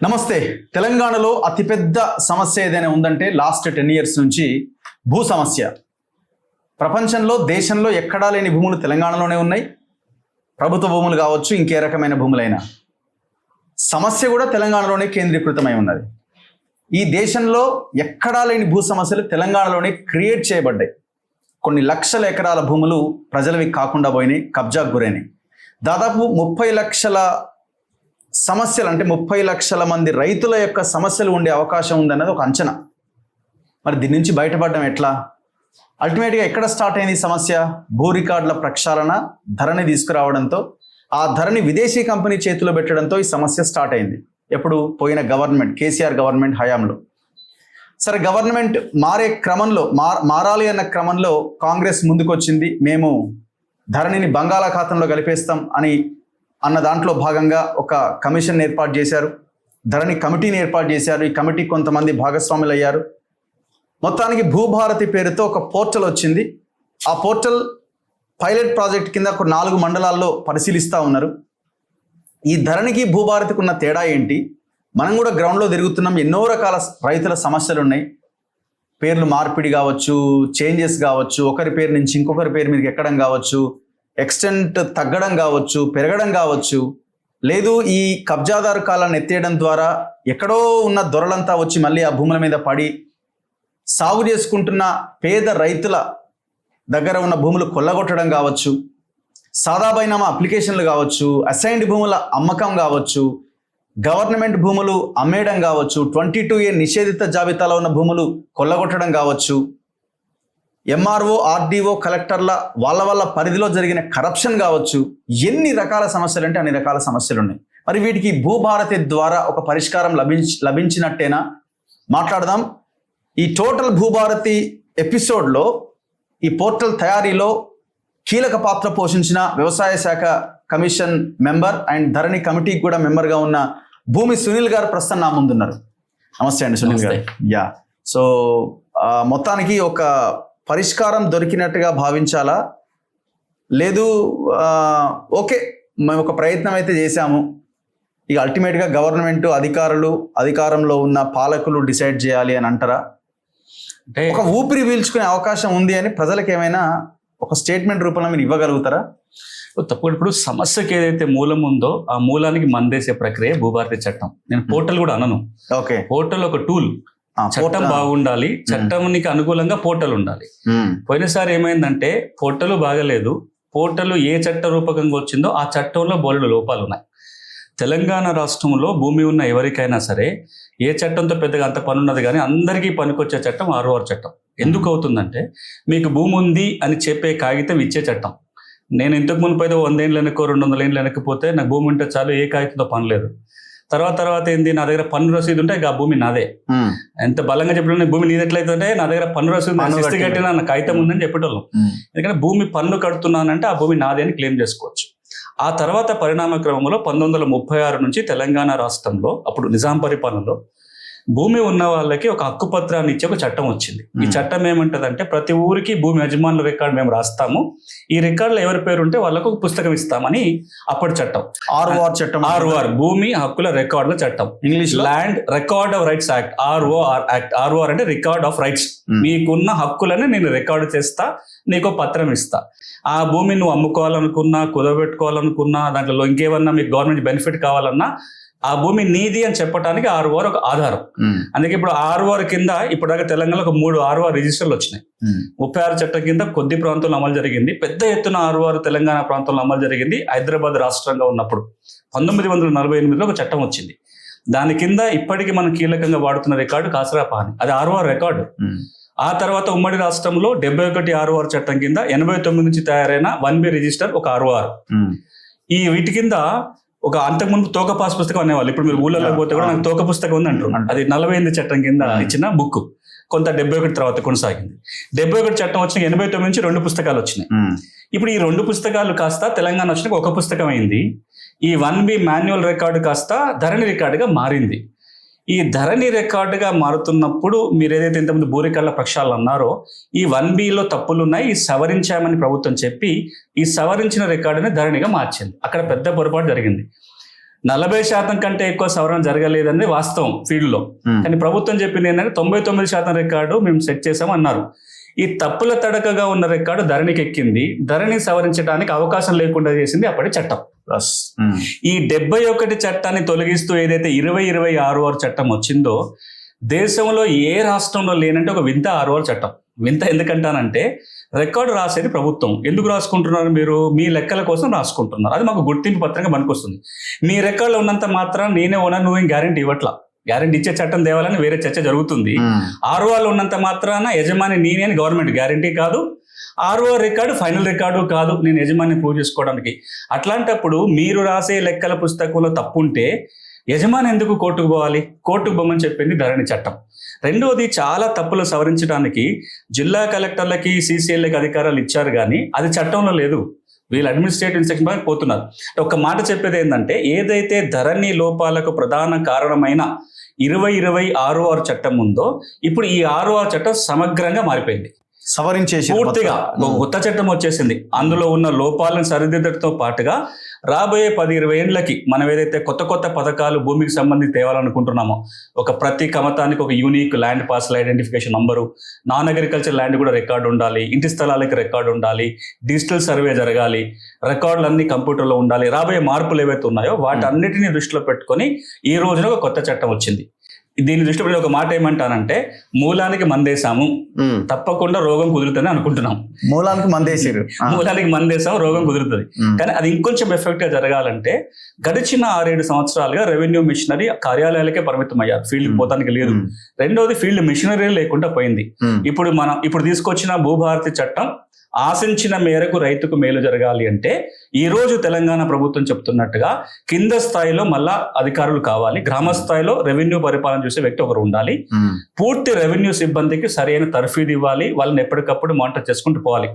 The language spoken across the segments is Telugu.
నమస్తే. తెలంగాణలో అతిపెద్ద సమస్య ఏదైనా ఉందంటే లాస్ట్ 10 years నుంచి భూ సమస్య. ప్రపంచంలో దేశంలో ఎక్కడా లేని భూములు తెలంగాణలోనే ఉన్నాయి. ప్రభుత్వ భూములు కావచ్చు, ఇంకే రకమైన భూములైనా. సమస్య కూడా తెలంగాణలోనే కేంద్రీకృతమై ఉన్నది. ఈ దేశంలో ఎక్కడా లేని భూ సమస్యలు తెలంగాణలోనే క్రియేట్ చేయబడ్డాయి. కొన్ని లక్షల ఎకరాల భూములు ప్రజలవి కాకుండా పోయినాయి, కబ్జాకు గురైనాయి. దాదాపు 30 లక్షల సమస్యలు, అంటే 30 లక్షల మంది రైతుల యొక్క సమస్యలు ఉండే అవకాశం ఉందన్నది ఒక అంచనా. మరి దీని నుంచి బయటపడడం ఎట్లా? అల్టిమేట్గా ఎక్కడ స్టార్ట్ అయింది ఈ సమస్య? భూ రికార్డుల ప్రక్షాళన, ధరని తీసుకురావడంతో, ఆ ధరని విదేశీ కంపెనీ చేతిలో పెట్టడంతో ఈ సమస్య స్టార్ట్ అయింది. ఎప్పుడు? పోయిన గవర్నమెంట్, కేసీఆర్ గవర్నమెంట్ హయాంలో. సరే, గవర్నమెంట్ మారే క్రమంలో, మారాలి అన్న క్రమంలో కాంగ్రెస్ ముందుకొచ్చింది. మేము ధరణిని బంగాళాఖాతంలో కలిపేస్తాం అన్న దాంట్లో భాగంగా ఒక కమిషన్ ఏర్పాటు చేశారు. ధరణి కమిటీని ఏర్పాటు చేశారు. ఈ కమిటీ కొంతమంది భాగస్వాములు అయ్యారు. మొత్తానికి భూభారతి పేరుతో ఒక పోర్టల్ వచ్చింది. ఆ పోర్టల్ పైలట్ ప్రాజెక్ట్ కింద ఒక 4 మండలాల్లో పరిశీలిస్తూ ఉన్నారు. ఈ ధరణికి భూభారతికి ఉన్న తేడా ఏంటి? మనం కూడా గ్రౌండ్లో తిరుగుతున్నాం. ఎన్నో రకాల రైతుల సమస్యలు ఉన్నాయి. పేర్లు మార్పిడి కావచ్చు, చేంజెస్ కావచ్చు, ఒకరి పేరు నుంచి ఇంకొకరి పేరు మీదకి ఎక్కడం కావచ్చు, ఎక్స్టెంట్ తగ్గడం కావచ్చు, పెరగడం కావచ్చు, లేదు ఈ కబ్జాదారు కాలాన్ని ఎత్తేయడం ద్వారా ఎక్కడో ఉన్న దొరలంతా వచ్చి మళ్ళీ ఆ భూముల మీద పడి సాగు చేసుకుంటున్న పేద రైతుల దగ్గర ఉన్న భూములు కొల్లగొట్టడం కావచ్చు, సాదా బైనామా అప్లికేషన్లు కావచ్చు, అసైన్డ్ భూముల అమ్మకం కావచ్చు, గవర్నమెంట్ భూములు అమ్మేయడం కావచ్చు, 22A నిషేధిత జాబితాలో ఉన్న భూములు కొల్లగొట్టడం కావచ్చు, ఎంఆర్ఓ, ఆర్డీఓ, కలెక్టర్ల వాళ్ళ పరిధిలో జరిగిన కరప్షన్ కావచ్చు. ఎన్ని రకాల సమస్యలు అంటే అన్ని రకాల సమస్యలు ఉన్నాయి. మరి వీటికి భూభారతి ద్వారా ఒక పరిష్కారం లభించినట్టేనా? మాట్లాడదాం. ఈ టోటల్ భూభారతి ఎపిసోడ్లో ఈ పోర్టల్ తయారీలో కీలక పాత్ర పోషించిన వ్యవసాయ శాఖ కమిషన్ మెంబర్ అండ్ ధరణి కమిటీకి కూడా మెంబర్గా ఉన్న భూమి సునీల్ గారు ప్రస్తుతం నా ముందున్నారు. నమస్తే అండి సునీల్ గారు. యా, సో మొత్తానికి ఒక పరిష్కారం దొరికినట్టుగా భావించాలా? లేదు ఓకే మేము ఒక ప్రయత్నం అయితే చేశాము, ఇక అల్టిమేట్గా గవర్నమెంట్ అధికారంలో ఉన్న పాలకులు డిసైడ్ చేయాలి అని అంటారా? అంటే ఒక ఊపిరి పీల్చుకునే అవకాశం ఉంది అని ప్రజలకు ఏమైనా ఒక స్టేట్మెంట్ రూపంలో మీరు ఇవ్వగలుగుతారా? తప్పుడు ఇప్పుడు సమస్యకి ఏదైతే మూలం ఉందో ఆ మూలానికి మందేసే ప్రక్రియ భూభారతి చట్టం. నేను పోర్టల్ కూడా అనను. ఓకే, పోర్టల్ ఒక టూల్. చట్టం బాగుండాలి, చట్టానికి అనుకూలంగా పోర్టల్ ఉండాలి. పోయినసారి ఏమైందంటే పోర్టల్ బాగలేదు. పోర్టల్ ఏ చట్ట రూపకంగా వచ్చిందో ఆ చట్టంలో బోలెడు లోపాలు ఉన్నాయి. తెలంగాణ రాష్ట్రంలో భూమి ఉన్న ఎవరికైనా సరే ఏ చట్టంతో పెద్దగా అంత పని ఉన్నది, కానీ అందరికీ పనికొచ్చే చట్టం 6వ చట్టం. ఎందుకు అవుతుందంటే మీకు భూమి ఉంది అని చెప్పే కాగితం ఇచ్చే చట్టం. నేను ఇంతకు మునుపు అయితే 100 ఏళ్ళు వెనక్కో 200 ఏళ్ళు వెనకపోతే నాకు భూమి ఉంటే చాలు, ఏ కాగితంతో పని లేదు. తర్వాత ఏంది, నా దగ్గర పన్ను రసీదు ఉంటే ఆ భూమి నాదే. ఎంత బలంగా చెప్పడం, భూమి నీది ఎట్లయితే నా దగ్గర పన్ను రసీదు కట్టినా నా కాగితం ఉందని చెప్పేటోళ్ళం. ఎందుకంటే భూమి పన్ను కడుతున్నానంటే ఆ భూమి నాదే అని క్లెయిమ్ చేసుకోవచ్చు. ఆ తర్వాత పరిణామ క్రమంలో 1936 నుంచి తెలంగాణ రాష్ట్రంలో, అప్పుడు నిజాం పరిపాలనలో, భూమి ఉన్న వాళ్ళకి ఒక హక్కు పత్రాన్ని ఇచ్చే ఒక చట్టం వచ్చింది. ఈ చట్టం ఏమంటదంటే ప్రతి ఊరికి భూమి యజమానుల రికార్డు మేము రాస్తాము, ఈ రికార్డులో ఎవరి పేరు ఉంటే వాళ్ళకు ఒక పుస్తకం ఇస్తామని అప్పటి చట్టం. ROR భూమి హక్కుల రికార్డుల చట్టం, English land record of rights act. ROR act. ROR అంటే రికార్డ్ ఆఫ్ రైట్స్. మీకున్న హక్కులని నేను రికార్డు చేస్తా, నీకు పత్రం ఇస్తా. ఆ భూమి నువ్వు అమ్ముకోవాలనుకున్నా, కుదబెట్టుకోవాలనుకున్నా, దాంట్లో ఇంకేమన్నా మీకు గవర్నమెంట్ బెనిఫిట్ కావాలన్నా ఆ భూమి నీది అని చెప్పడానికి ROR ఒక ఆధారం. అందుకే ఇప్పుడు ROR కింద ఇప్పటిదాకా తెలంగాణలో ఒక 3 ROR రిజిస్టర్లు వచ్చినాయి. 36 చట్టం కింద కొద్ది ప్రాంతంలో అమలు జరిగింది, పెద్ద ఎత్తున ROR తెలంగాణ ప్రాంతంలో అమలు జరిగింది. హైదరాబాద్ రాష్ట్రంగా ఉన్నప్పుడు 1948లో ఒక చట్టం వచ్చింది. దాని కింద ఇప్పటికీ మనం కీలకంగా వాడుతున్న రికార్డు కాసరా పాని, అది ROR రికార్డు. ఆ తర్వాత ఉమ్మడి రాష్ట్రంలో 71 ROR చట్టం కింద 89 నుంచి తయారైన 1B రిజిస్టర్ ఒక ROR. ఈ వీటి కింద ఒక అంతకుముందు తోక పాస్ పుస్తకం అనేవాళ్ళు. ఇప్పుడు మీరు ఊళ్ళలో పోతే కూడా నాకు తోక పుస్తకం ఉంది అంటారు. అది 48 చట్టం కింద ఇచ్చిన బుక్. కొంత 71 తర్వాత కొనసాగింది. 71 చట్టం వచ్చిన 89 నుంచి 2 పుస్తకాలు వచ్చినాయి. ఇప్పుడు ఈ 2 పుస్తకాలు కాస్త తెలంగాణ వచ్చిన ఒక పుస్తకం అయింది. ఈ 1B మాన్యువల్ రికార్డు కాస్త ధరణి రికార్డుగా మారింది. ఈ ధరణి రికార్డుగా మారుతున్నప్పుడు మీరు ఏదైతే ఇంతకుముందు భూ రికార్డుల ప్రక్షాళన అన్నారో, ఈ 1Bలో తప్పులు ఉన్నాయి, ఈ సవరించామని ప్రభుత్వం చెప్పి ఈ సవరించిన రికార్డుని ధరణిగా మార్చింది. అక్కడ పెద్ద పొరపాటు జరిగింది. 40% కంటే ఎక్కువ సవరణ జరగలేదని వాస్తవం ఫీల్డ్ లో. కానీ ప్రభుత్వం చెప్పింది ఏంటంటే 99% రికార్డు మేము సెట్ చేసాం అన్నారు. ఈ తప్పుల తడకగా ఉన్న రికార్డు ధరణికి ఎక్కింది. ధరణి సవరించడానికి అవకాశం లేకుండా చేసింది అప్పటి చట్టం. ఈ 71 చట్టాన్ని తొలగిస్తూ ఏదైతే 2026 చట్టం వచ్చిందో దేశంలో ఏ రాష్ట్రంలో లేనంటే ఒక వింత 6 చట్టం. వింత ఎందుకంటానంటే రికార్డు రాసేది ప్రభుత్వం. ఎందుకు రాసుకుంటున్నారు మీరు? మీ లెక్కల కోసం రాసుకుంటున్నారు. అది మాకు గుర్తింపు పత్రంగా పనికొస్తుంది. మీ రికార్డులో ఉన్నంత మాత్రం నేనే ఓనర్, నువ్వు గ్యారెంటీ ఇవ్వట్లా. గ్యారెంటీ ఇచ్చే చట్టం తేవాలని వేరే చర్చ జరుగుతుంది. ఆర్ఓఆర్లో ఉన్నంత మాత్రాన యజమాని నేనే అని గవర్నమెంట్ గ్యారెంటీ కాదు. ఆర్ఓఆర్ రికార్డు ఫైనల్ రికార్డు కాదు నేను యజమాని ప్రూవ్ చేసుకోవడానికి. అట్లాంటప్పుడు మీరు రాసే లెక్కల పుస్తకంలో తప్పు ఉంటే యజమాని ఎందుకు కోర్టుకు పోవాలి? కోర్టుకు పోమని చెప్పింది ధరణి చట్టం. రెండోది, చాలా తప్పులు సవరించడానికి జిల్లా కలెక్టర్లకి CCLకి అధికారాలు ఇచ్చారు, కానీ అది చట్టంలో లేదు. వీళ్ళు అడ్మినిస్ట్రేటివ్ ఇన్స్ట్రక్షన్ పైన పోతున్నారు. ఒక మాట చెప్పేది ఏంటంటే ఏదైతే ధరణి లోపాలకు ప్రధాన కారణమైన 2026 చట్టం ఉందో ఇప్పుడు ఈ 6 చట్టం సమగ్రంగా మారిపోయింది, సవరించేసి పూర్తిగా కొత్త చట్టం వచ్చేసింది. అందులో ఉన్న లోపాలను సరిదిద్దడంతో పాటుగా రాబోయే 10-20 ఏళ్ళకి మనం ఏదైతే కొత్త కొత్త పథకాలు భూమికి సంబంధించి తేవాలనుకుంటున్నామో, ఒక ప్రతి కమతానికి ఒక unique land parcel identification number, non agriculture land కూడా రికార్డు ఉండాలి, ఇంటి స్థలాలకి రికార్డు ఉండాలి, డిజిటల్ సర్వే జరగాలి, రికార్డులన్నీ కంప్యూటర్లో ఉండాలి. రాబోయే మార్పులు ఏవైతే ఉన్నాయో వాటన్నిటిని దృష్టిలో పెట్టుకొని ఈ రోజున ఒక కొత్త చట్టం వచ్చింది. దీన్ని దృష్టి పెట్టి ఒక మాట ఏమంటానంటే మూలానికి మందేశాము, తప్పకుండా రోగం కుదురుతుంది అనుకుంటున్నాం. మూలానికి మందేశాము, రోగం కుదురుతుంది. కానీ అది ఇంకొంచెం ఎఫెక్ట్ గా జరగాలంటే గడిచిన 6-7 సంవత్సరాలుగా రెవెన్యూ మిషనరీ కార్యాలయాలకే పరిమితం అయ్యారు, ఫీల్డ్ పోతానికి లేదు. రెండోది, ఫీల్డ్ మిషనరీ లేకుండా పోయింది. ఇప్పుడు తీసుకొచ్చిన భూభారతి చట్టం ఆశించిన మేరకు రైతుకు మేలు జరగాలి అంటే ఈ రోజు తెలంగాణ ప్రభుత్వం చెప్తున్నట్టుగా కింద స్థాయిలో మళ్ళా అధికారులు కావాలి, గ్రామ స్థాయిలో రెవెన్యూ పరిపాలన చూసే వ్యక్తి ఒకరు ఉండాలి, పూర్తి రెవెన్యూ సిబ్బందికి సరైన తర్ఫీదు ఇవ్వాలి, వాళ్ళని ఎప్పటికప్పుడు మానిటర్ చేసుకుంటూ పోవాలి.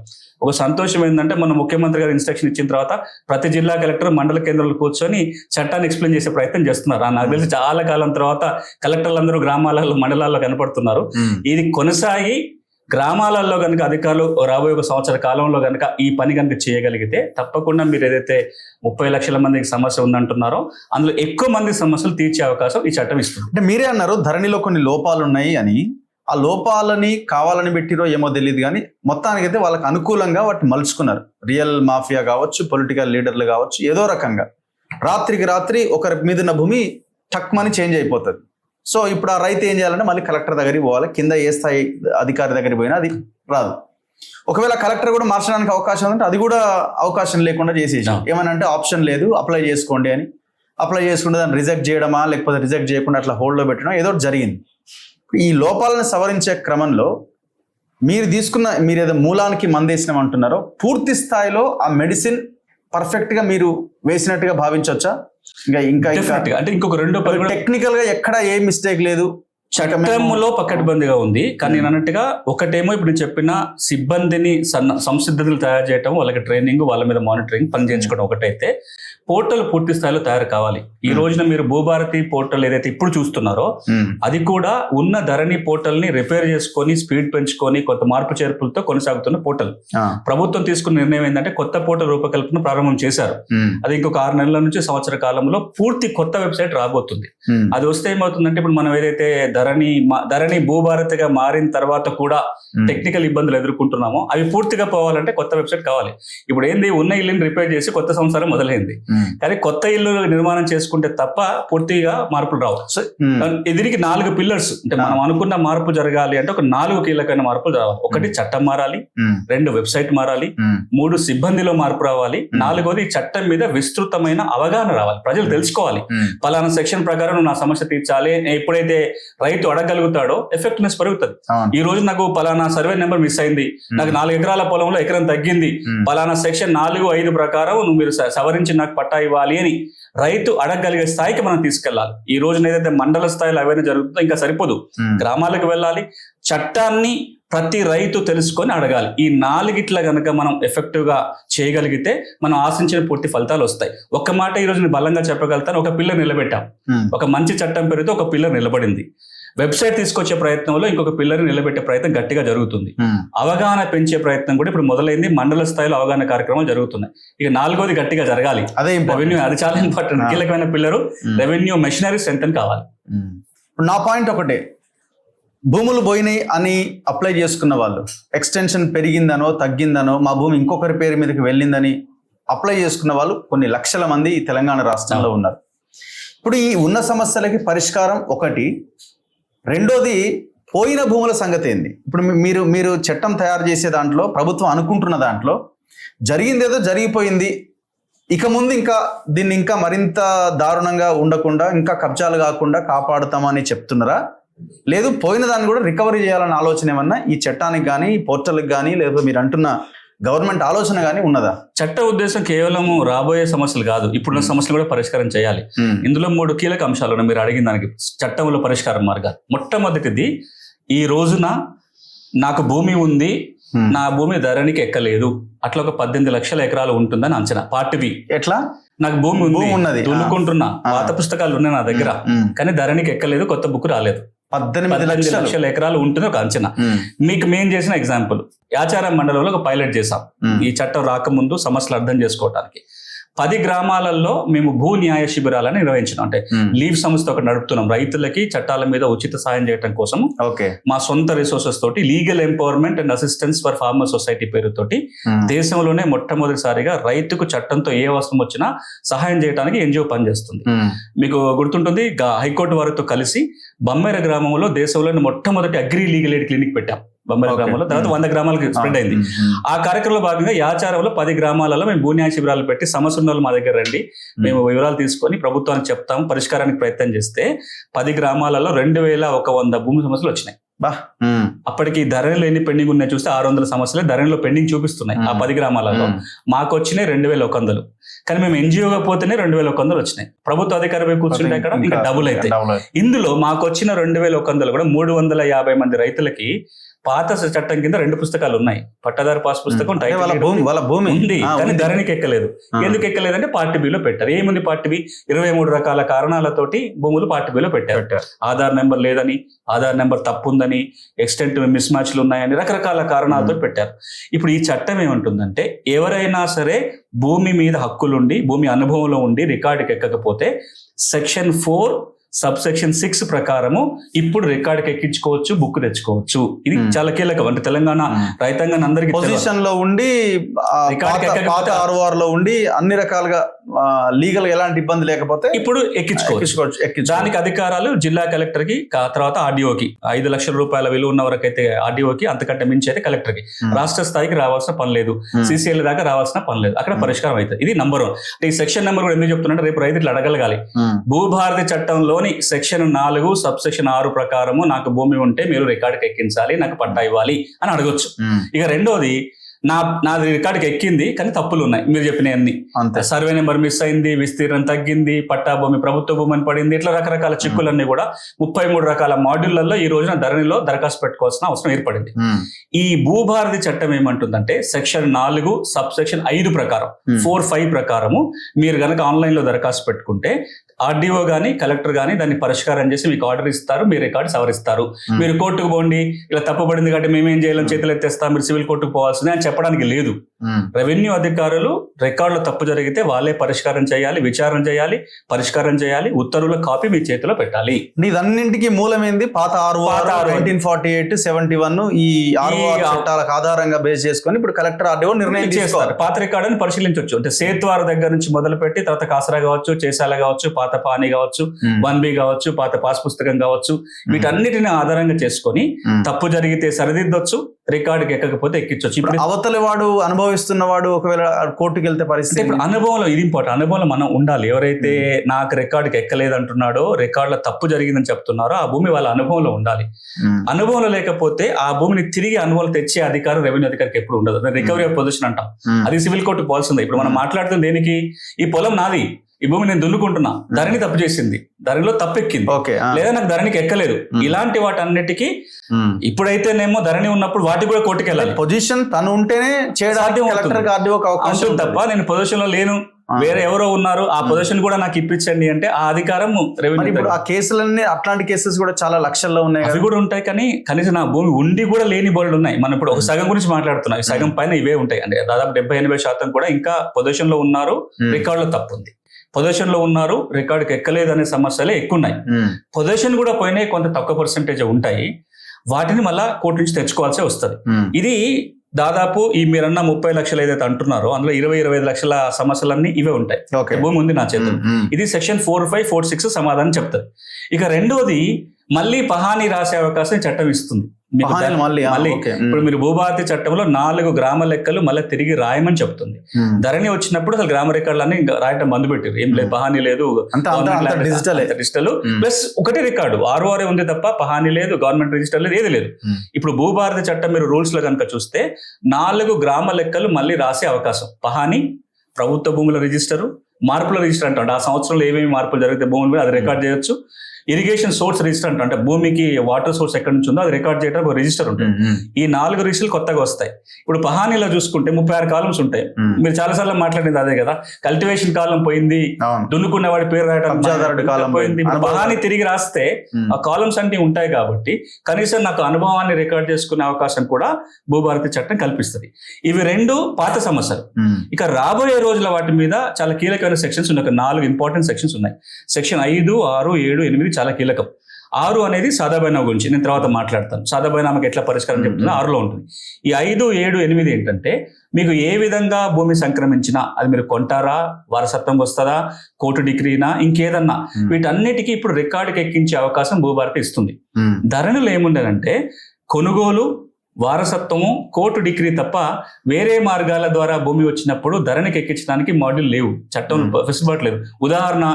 ఒక సంతోషం ఏంటంటే మన ముఖ్యమంత్రి గారు ఇన్స్ట్రక్షన్ ఇచ్చిన తర్వాత ప్రతి జిల్లా కలెక్టర్ మండల కేంద్రాలు కూర్చొని చట్టాన్ని ఎక్స్ప్లెయిన్ చేసే ప్రయత్నం చేస్తున్నారు. నాకు తెలిసి చాలా కాలం తర్వాత కలెక్టర్లు అందరూ గ్రామాలలో మండలాల్లో కనపడుతున్నారు. ఇది కొనసాగి గ్రామాలలో కనుక అధికారులు రాబోయే 1 సంవత్సర కాలంలో కనుక ఈ పని కనుక చేయగలిగితే తప్పకుండా మీరు ఏదైతే 30 లక్షల మందికి సమస్య ఉందంటున్నారో అందులో ఎక్కువ మంది సమస్యలు తీర్చే అవకాశం ఈ చట్టం ఇస్తుంది. అంటే మీరే అన్నారు ధరణిలో కొన్ని లోపాలు ఉన్నాయి అని. ఆ లోపాలని కావాలని పెట్టిరో ఏమో తెలియదు, కానీ మొత్తానికైతే వాళ్ళకి అనుకూలంగా వాటిని మలుచుకున్నారు. రియల్ మాఫియా కావచ్చు, పొలిటికల్ లీడర్లు కావచ్చు, ఏదో రకంగా రాత్రికి రాత్రి ఒకరి మీద ఉన్న భూమి టక్మని చేంజ్ అయిపోతుంది. సో ఇప్పుడు ఆ రైతు ఏం చేయాలంటే మళ్ళీ కలెక్టర్ దగ్గరికి పోవాలి, కింద ఏ స్థాయి అధికారి దగ్గరికి పోయినా అది రాదు. ఒకవేళ కలెక్టర్ కూడా మార్చడానికి అవకాశం ఉందంటే అది కూడా అవకాశం లేకుండా చేసేసాం. ఏమనంటే ఆప్షన్ లేదు, అప్లై చేసుకోండి అని. అప్లై చేసుకుంటే దాన్ని రిజెక్ట్ చేయడమా లేకపోతే రిజెక్ట్ చేయకుండా అట్లా హోల్డ్లో పెట్టడం ఏదో జరిగింది. ఈ లోపాలను సవరించే క్రమంలో మీరు ఏదో మూలానికి మందేసినాం అంటున్నారో పూర్తి స్థాయిలో ఆ మెడిసిన్ పర్ఫెక్ట్గా మీరు వేసినట్టుగా భావించవచ్చా? ఇంకా అంటే ఇంకొక 2 టెక్నికల్ గా ఎక్కడ ఏ మిస్టేక్ లేదు, చట్టంలో పకడ్బందీగా ఉంది. కానీ నేను అన్నట్టుగా ఒకటేమో ఇప్పుడు నేను చెప్పిన సిబ్బందిని సంసిద్ధతలు తయారు చేయడం, వాళ్ళకి ట్రైనింగ్, వాళ్ళ మీద మానిటరింగ్ పని చేయించుకోవడం ఒకటైతే, పోర్టల్ పూర్తి స్థాయిలో తయారు కావాలి. ఈ రోజున మీరు భూభారతి పోర్టల్ ఏదైతే ఇప్పుడు చూస్తున్నారో అది కూడా ఉన్న ధరణి పోర్టల్ ని రిపేర్ చేసుకొని స్పీడ్ పెంచుకొని కొత్త మార్పు చేర్పులతో కొనసాగుతున్న పోర్టల్. ప్రభుత్వం తీసుకున్న నిర్ణయం ఏంటంటే కొత్త పోర్టల్ రూపకల్పన ప్రారంభం చేశారు. అది ఇంకొక 6 నెలల నుంచి సంవత్సర కాలంలో పూర్తి కొత్త వెబ్సైట్ రాబోతుంది. అది వస్తే ఏమవుతుందంటే ఇప్పుడు మనం ఏదైతే ధరణి భూభారతిగా మారిన తర్వాత కూడా టెక్నికల్ ఇబ్బందులు ఎదుర్కొంటున్నామో అవి పూర్తిగా పోవాలంటే కొత్త వెబ్సైట్ కావాలి. ఇప్పుడు ఏంది, ఉన్న ఇల్లుని రిపేర్ చేసి కొత్త సంవత్సరం మొదలైంది. కానీ కొత్త ఇల్లు నిర్మాణం చేసుకుంటే తప్ప పూర్తిగా మార్పులు రావు. సో దీనికి 4 పిల్లర్స్, అంటే మనం అనుకున్న మార్పు జరగాలి అంటే ఒక 4 కీలకమైన మార్పులు రావాలి. 1 చట్టం మారాలి, 2 వెబ్సైట్ మారాలి, 3 సిబ్బందిలో మార్పు రావాలి, 4వది చట్టం మీద విస్తృతమైన అవగాహన రావాలి. ప్రజలు తెలుసుకోవాలి పలానా సెక్షన్ ప్రకారం నా సమస్య తీర్చాలి. ఎప్పుడైతే రైతు అడగలుగుతాడో ఎఫెక్టివ్నెస్ పెరుగుతుంది. ఈ రోజు నాకు పలానా సర్వే నెంబర్ మిస్ అయింది, నాకు 4 ఎకరాల పొలంలో ఎకరం తగ్గింది, పలానా సెక్షన్ 4-5 ప్రకారం మీరు సవరించి నాకు పట్టా ఇవ్వాలి అని రైతు అడగగలిగే స్థాయికి మనం తీసుకెళ్లాలి. ఈ రోజున ఏదైతే మండల స్థాయిలో అవన్నీ జరుగుతుందో ఇంకా సరిపోదు, గ్రామాలకు వెళ్ళాలి, చట్టాన్ని ప్రతి రైతు తెలుసుకొని అడగాలి. ఈ 4 గనక మనం ఎఫెక్టివ్ గా చేయగలిగితే మనం ఆశించిన పూర్తి ఫలితాలు వస్తాయి. ఒక్క మాట ఈ రోజు నేను బలంగా చెప్పగలుగుతాను, ఒక పిల్లర్ నిలబెట్టాం, ఒక మంచి చట్టం పెరిగితే ఒక పిల్లర్ నిలబడింది. వెబ్సైట్ తీసుకొచ్చే ప్రయత్నంలో ఇంకొక పిల్లర్ని నిలబెట్టే ప్రయత్నం గట్టిగా జరుగుతుంది. అవగాహన పెంచే ప్రయత్నం కూడా ఇప్పుడు మొదలైంది. మండల స్థాయిలో అవగాహన కార్యక్రమాలు జరుగుతున్నాయి. ఇక 4వది గట్టిగా జరగాలి. అదే రెవెన్యూ, అది చాలా ఇంపార్టెంట్, కీలకమైన పిల్లరు. రెవెన్యూ మెషినరీ స్ట్రెంగ్త్ కావాలి. నా పాయింట్ ఒకటే, భూములు పోయినాయి అని అప్లై చేసుకున్న వాళ్ళు, ఎక్స్టెన్షన్ పెరిగిందనో తగ్గిందనో మా భూమి ఇంకొకరి పేరు మీదకి వెళ్ళిందని అప్లై చేసుకున్న వాళ్ళు కొన్ని లక్షల మంది ఈ తెలంగాణ రాష్ట్రంలో ఉన్నారు. ఇప్పుడు ఈ ఉన్న సమస్యలకి పరిష్కారం ఒకటి. రెండోది, పోయిన భూముల సంగతి ఏంది? ఇప్పుడు మీరు చట్టం తయారు చేసే దాంట్లో, ప్రభుత్వం అనుకుంటున్న దాంట్లో జరిగిందేదో జరిగిపోయింది, ఇక ముందు ఇంకా దీన్ని ఇంకా మరింత దారుణంగా ఉండకుండా, ఇంకా కబ్జాలు కాకుండా కాపాడుతామని చెప్తున్నారా? లేదు పోయిన దాన్ని కూడా రికవరీ చేయాలన్న ఆలోచన ఏమన్నా ఈ చట్టానికి కానీ, ఈ పోర్టల్కి కానీ, లేకపోతే మీరు అంటున్న గవర్నమెంట్ ఆలోచన కానీ ఉన్నదా? చట్ట ఉద్దేశం కేవలం రాబోయే సమస్యలు కాదు, ఇప్పుడున్న సమస్యలు కూడా పరిష్కారం చేయాలి. ఇందులో 3 కీలక అంశాలు ఉన్నాయి మీరు అడిగిన దానికి, చట్టంలో పరిష్కార మార్గాలు. మొట్టమొదటిది, ఈ రోజున నాకు భూమి ఉంది, నా భూమి ధరణికి ఎక్కలేదు, అట్లా ఒక 18 లక్షల ఎకరాలు ఉంటుందని అంచనా. పార్ట్ బి, ఎట్లా? నాకు భూమి ఉన్నది, దున్నుకుంటున్నా, పాత పుస్తకాలు ఉన్నాయి నా దగ్గర, కానీ ధరణికి ఎక్కలేదు, కొత్త బుక్ రాలేదు. 18 లక్షల ఎకరాలు ఉంటుంది ఒక అంచనా. మీకు మేము చేసిన ఎగ్జాంపుల్, యాచారం మండలంలో ఒక పైలట్ చేసాం ఈ చట్టం రాకముందు సమస్యలు అర్థం చేసుకోవడానికి. 10 గ్రామాలలో మేము భూ న్యాయ శిబిరాలను నిర్వహించినాం. అంటే లీవ్ సంస్థ ఒకటి నడుపుతున్నాం, రైతులకి చట్టాల మీద ఉచిత సాయం చేయడం కోసం. మా సొంత రిసోర్సెస్ తోటి legal empowerment and assistance for farmer society పేరుతోటి దేశంలోనే మొట్టమొదటిసారిగా రైతుకు చట్టంతో ఏ అవసరం వచ్చినా సహాయం చేయడానికి ఎన్జిఓ పనిచేస్తుంది. మీకు గుర్తుంటుంది, హైకోర్టు వారితో కలిసి బొమ్మేర గ్రామంలో దేశంలోని మొట్టమొదటి అగ్రి లీగల్ ఎయిడ్ క్లినిక్ పెట్టాం. బొమ్మేర గ్రామంలో, తర్వాత 100 గ్రామాలకు స్ప్రెడ్ అయింది. ఆ కార్యక్రమంలో భాగంగా యాచారంలో 10 గ్రామాలలో మేము భూన్యాయ శిబిరాలు పెట్టి సమస్య ఉన్న వాళ్ళు మా దగ్గర రండి, మేము వివరాలు తీసుకొని ప్రభుత్వానికి చెప్తాము, పరిష్కారానికి ప్రయత్నం చేస్తే 10 గ్రామాలలో 2100 భూమి సమస్యలు వచ్చినాయి. అప్పటికి ధరణిలో ఎన్ని పెండింగ్ ఉన్నాయి చూస్తే 600 సమస్యలు ధరణిలో పెండింగ్ చూపిస్తున్నాయి. ఆ 10 గ్రామాలలో మాకు వచ్చినాయి 2100, కానీ మేము ఎన్జిఓగా పోతేనే 2100 వచ్చినాయి. ప్రభుత్వ అధికారి కూర్చుంటే అక్కడ ఇంకా డబుల్ అయితే. ఇందులో మాకు వచ్చిన 2100 కూడా 350 మంది రైతులకి పాత చట్టం కింద 2 పుస్తకాలు ఉన్నాయి. పట్టాదారు పాస్ పుస్తకం, భూమి ఉంది, కానీ ధరణికి ఎక్కలేదు. ఎందుకు ఎక్కలేదంటే పార్ట్ బిలో పెట్టారు. ఏముంది పార్ట్ బి? 23 రకాల కారణాలతోటి భూములు పార్ట్ బిలో పెట్టారు. ఆధార్ నెంబర్ లేదని, ఆధార్ నెంబర్ తప్పు ఉందని, ఎక్స్టెంట్ మిస్ మ్యాచ్లు ఉన్నాయని, రకరకాల కారణాలతో పెట్టారు. ఇప్పుడు ఈ చట్టం ఏమంటుందంటే, ఎవరైనా సరే భూమి మీద హక్కులుండి, భూమి అనుభవంలో ఉండి రికార్డుకి ఎక్కకపోతే సెక్షన్ 4 సబ్సెక్షన్ 6 ప్రకారము ఇప్పుడు రికార్డుకి ఎక్కించుకోవచ్చు, బుక్ తెచ్చుకోవచ్చు. ఇది చాలా కీలకం. అంటే తెలంగాణ రైతాంగాన్ని అందరికీ పొజిషన్ లో ఉండి, లో ఉండి అన్ని రకాలుగా లీగల్ ఎలాంటి ఇబ్బంది లేకపోతే ఇప్పుడు ఎక్కించుకోవచ్చు. దానికి అధికారాలు జిల్లా కలెక్టర్ కి, తర్వాత ఆర్డీఓకి. 5 లక్షల రూపాయల విలువ ఉన్న వరకైతే ఆర్డీఓకి, అంతకంటే మించి అయితే కలెక్టర్ కి. రాష్ట్ర స్థాయికి రావాల్సిన పని లేదు, సిసిఎల్ దాకా రావాల్సిన పని లేదు. అక్కడ పరిష్కారం అవుతుంది. ఇది నంబర్ 1. ఈ సెక్షన్ నెంబర్ కూడా ఎందుకు చెప్తున్నా, రేపు రైతులు అడగలగాలి. భూభారతి చట్టంలో సెక్షన్ 4 సబ్సెక్షన్ 6 ప్రకారము నాకు భూమి ఉంటే మీరు రికార్డుకి ఎక్కించాలి, నాకు పట్టా ఇవ్వాలి అని అడగొచ్చు. ఇక రెండోది, నాది రికార్డుకి ఎక్కింది కానీ తప్పులు ఉన్నాయి, మీరు చెప్పినవన్నీ. సర్వే నెంబర్ మిస్ అయింది, విస్తీర్ణం తగ్గింది, పట్టా భూమి ప్రభుత్వ భూమి అని పడింది, ఇట్లా రకరకాల చిక్కులన్నీ కూడా 33 రకాల మాడ్యూళ్లలో ఈ రోజున ధరణిలో దరఖాస్తు పెట్టుకోవాల్సిన అవసరం ఏర్పడింది. ఈ భూభారతి చట్టం ఏమంటుందంటే, సెక్షన్ 4 సబ్సెక్షన్ 5 ప్రకారం, 4-5 ప్రకారము మీరు కనుక ఆన్లైన్ లో దరఖాస్తు పెట్టుకుంటే ఆర్డీఓ గానీ కలెక్టర్ గానీ దాన్ని పరిష్కారం చేసి మీకు ఆర్డర్ ఇస్తారు, మీ రికార్డు సవరిస్తారు. మీరు కోర్టుకు పోండి, ఇలా తప్పుపడింది కాబట్టి మేమేం చేయాలని చేతులు ఎత్తేస్తాం, మీరు సివిల్ కోర్టుకు పోవాల్సిందే అని చెప్పడానికి లేదు. రెవెన్యూ అధికారులు రికార్డులో తప్పు జరిగితే వాళ్ళే పరిష్కారం చేయాలి, విచారణ చేయాలి, పరిష్కారం చేయాలి, ఉత్తర్వుల కాపీ మీ చేతిలో పెట్టాలి. ఇదన్నింటికి మూలమైంది పాత 1948, 71 ఈ చట్టాలకు ఆధారంగా బేస్ చేసుకొని ఇప్పుడు కలెక్టర్ ఆర్డీఓ నిర్ణయం చేస్తారు. పాత రికార్డుని పరిశీలించవచ్చు. అంటే సేత్వార దగ్గర నుంచి మొదలు పెట్టి తర్వాత కాసరా కావచ్చు, చేసాల కావచ్చు, పాత పాని కావచ్చు, 1B కావచ్చు, పాత పాస్ పుస్తకం కావచ్చు, వీటన్నిటిని ఆధారంగా చేసుకొని తప్పు జరిగితే సరిదిద్దొచ్చు, రికార్డుకి ఎక్కకపోతే ఎక్కించవచ్చు. ఇప్పుడు అవతలి వాడు అనుభవిస్తున్న వాడు ఒకవేళ కోర్టుకి వెళ్తే పరిస్థితి. ఇప్పుడు అనుభవంలో ఇది ఇంపార్టెంట్, అనుభవంలో మనం ఉండాలి. ఎవరైతే నాకు రికార్డుకి ఎక్కలేదు అంటున్నాడో, రికార్డులో తప్పు జరిగిందని చెప్తున్నారో ఆ భూమి వాళ్ళ అనుభవంలో ఉండాలి. అనుభవంలో లేకపోతే ఆ భూమిని తిరిగి అనుభవం తెచ్చే అధికారం రెవెన్యూ అధికారికి ఎప్పుడు ఉండదు. రికవరీ ఆఫ్ పొజిషన్ అంటాం, అది సివిల్ కోర్టు పోవాల్సిందే. ఇప్పుడు మనం మాట్లాడుతుంది దేనికి? ఈ పొలం నాది, ఈ భూమి నేను దున్నుకుంటున్నా, ధరణి తప్పు చేసింది, ధరణిలో తప్పెక్కింది, లేదా నాకు ధరణికి ఎక్కలేదు, ఇలాంటి వాటన్నిటికీ ఇప్పుడైతేనేమో ధరణి ఉన్నప్పుడు వాటికి కూడా కోర్టుకు వెళ్ళాలి. పొజిషన్ తను ఉంటేనే చేయడానికి తప్ప నేను పొజిషన్ లో లేను, వేరే ఎవరో ఉన్నారు ఆ పొజిషన్ కూడా నాకు ఇప్పించండి అంటే ఆ అధికారం మరి రెవెన్యూ ఇప్పుడు ఆ కేసులన్నీ అట్లాంటి కేసెస్ కూడా చాలా లక్షల్లో ఉన్నాయి అవి కదా. కూడా ఉంటాయి. కానీ కనీసం నా భూమి ఉండి కూడా లేని బోర్డులు ఉన్నాయి. మనం ఇప్పుడు ఒక సగం గురించి మాట్లాడుతున్నాం, ఈ సగం పైన ఇవే ఉంటాయి. అంటే దాదాపు 70-80% కూడా ఇంకా పొజిషన్ లో ఉన్నారు, రికార్డులో తప్పు ఉంది. పొజిషన్ లో ఉన్నారు, రికార్డుకి ఎక్కలేదు అనే సమస్యలే ఎక్కువ ఉన్నాయి. పొజిషన్ కూడా పోయినాయి, కొంత తక్కువ పర్సెంటేజ్ ఉంటాయి. వాటిని మళ్ళా కోర్టు నుంచి తెచ్చుకోవాల్సి వస్తుంది. ఇది దాదాపు ఈ మీరన్న 30 లక్షలు ఏదైతే అంటున్నారో అందులో 20-25 లక్షల సమస్యలన్నీ ఇవే ఉంటాయి. భూమి ఉంది నా చేతులు. ఇది సెక్షన్ 45, 46 సమాధానం చెప్తారు. ఇక రెండోది మళ్ళీ పహానీ రాసే అవకాశం చట్టం ఇస్తుంది. మళ్ళీ ఇప్పుడు మీరు భూభారతి చట్టంలో 4 గ్రామ లెక్కలు మళ్ళీ తిరిగి రాయమని చెప్తుంది. ధరణి వచ్చినప్పుడు అసలు గ్రామ రికార్డులన్నీ రాయటం బంద్ పెట్టారు. ఏం లేదు, పహానీ లేదు, డిజిటల్ ప్లస్ ఒకటి రికార్డు ROR ఉంది తప్ప పహానీ లేదు, గవర్నమెంట్ రిజిస్టర్ లేదు, ఏది లేదు. ఇప్పుడు భూభారతి చట్టం మీరు రూల్స్ లో కనుక చూస్తే 4 గ్రామ లెక్కలు మళ్ళీ రాసే అవకాశం. పహానీ, ప్రభుత్వ భూముల రిజిస్టరు, మార్పుల రిజిస్టర్ అంటే ఆ సంవత్సరంలో ఏమేమి మార్పులు జరిగితే భూములు అది రికార్డ్ చేయొచ్చు. ఇరిగేషన్ సోర్స్ రిజిస్టర్ అంటే భూమికి వాటర్ సోర్స్ ఎక్కడి నుంచి ఉందో అది రికార్డ్ చేయడానికి ఒక రిజిస్టర్ ఉంటుంది. ఈ 4 రిజిస్టర్లు కొత్తగా వస్తాయి. ఇప్పుడు పహానీలో చూసుకుంటే 36 కాలమ్స్ ఉంటాయి. మీరు చాలా సార్లు మాట్లాడింది అదే కదా, కల్టివేషన్ కాలం పోయింది, దున్నుకున్న వాడి పేరు రాయడం పోయింది. పహానీ తిరిగి రాస్తే ఆ కాలమ్స్ అన్ని ఉంటాయి కాబట్టి కనీసం నాకు అనుభవాన్ని రికార్డ్ చేసుకునే అవకాశం కూడా భూభారతి చట్టం కల్పిస్తుంది. ఇవి 2 పాత సమస్యలు. ఇక రాబోయే రోజుల వాటి మీద చాలా కీలకమైన సెక్షన్స్ ఉన్నాయి. 4 ఇంపార్టెంట్ సెక్షన్స్ ఉన్నాయి. సెక్షన్ 5, 6, 7, 8 చాలా కీలకం. 6 అనేది సాదాబైనామా గురించి నేను తర్వాత మాట్లాడతాను. సాదాబైనామాకి ఎట్లా పరిష్కారం చెప్తున్నా 6లో ఉంటుంది. ఈ 5, 7, 8 ఏంటంటే మీకు ఏ విధంగా భూమి సంక్రమించినా అది మీరు కొంటారా, వారసత్వం వస్తుందా, కోర్టు డిగ్రీనా, ఇంకేదన్నా వీటన్నిటికీ ఇప్పుడు రికార్డుకి ఎక్కించే అవకాశం భూభారతి ఇస్తుంది. ధరణిలో ఏముండదంటే కొనుగోలు, వారసత్వము, కోర్టు డిగ్రీ తప్ప వేరే మార్గాల ద్వారా భూమి వచ్చినప్పుడు ధరణికి ఎక్కించడానికి మాడ్యూల్ లేవు, చట్టం ఫెసిలిటీ లేదు. ఉదాహరణ,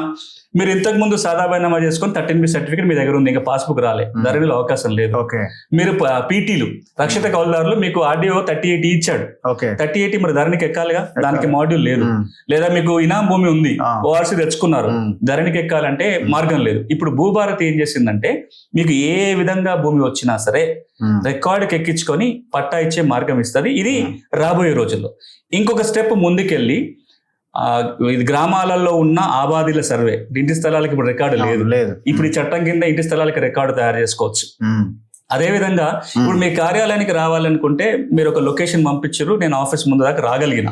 మీరు ఇంతకు ముందు సాదాబైనామా చేసుకొని 13B సర్టిఫికేట్ మీ దగ్గర ఉంది, ఇంకా పాస్బుక్ రాలే, ధరణిలో అవకాశం లేదు. మీరు పీటీలు, రక్షిత కౌలుదారులు, మీకు RDO 38 ఇచ్చాడు, 38 మరి ధరణికి ఎక్కాలిగా, దానికి మాడ్యూల్ లేదు. లేదా మీకు ఇనాం భూమి ఉంది, ORC తెచ్చుకున్నారు, ధరణికి ఎక్కాలంటే మార్గం లేదు. ఇప్పుడు భూభారతి ఏం చేసిందంటే మీకు ఏ విధంగా భూమి వచ్చినా సరే రికార్డుకి ఎక్కించుకొని పట్టా ఇచ్చే మార్గం ఇస్తుంది. ఇది రాబోయే రోజుల్లో ఇంకొక స్టెప్ ముందుకెళ్ళి ఇది గ్రామాలలో ఉన్న ఆబాదీల సర్వే, ఇంటి స్థలాలకు ఇప్పుడు రికార్డు లేదు. ఇప్పుడు ఈ చట్టం కింద ఇంటి స్థలాలకు రికార్డు తయారు చేసుకోవచ్చు. అదే విధంగా ఇప్పుడు మీ కార్యాలయానికి రావాలనుకుంటే మీరు ఒక లొకేషన్ పంపించారు, నేను ఆఫీస్ ముందు దాకా రాగలిగిన,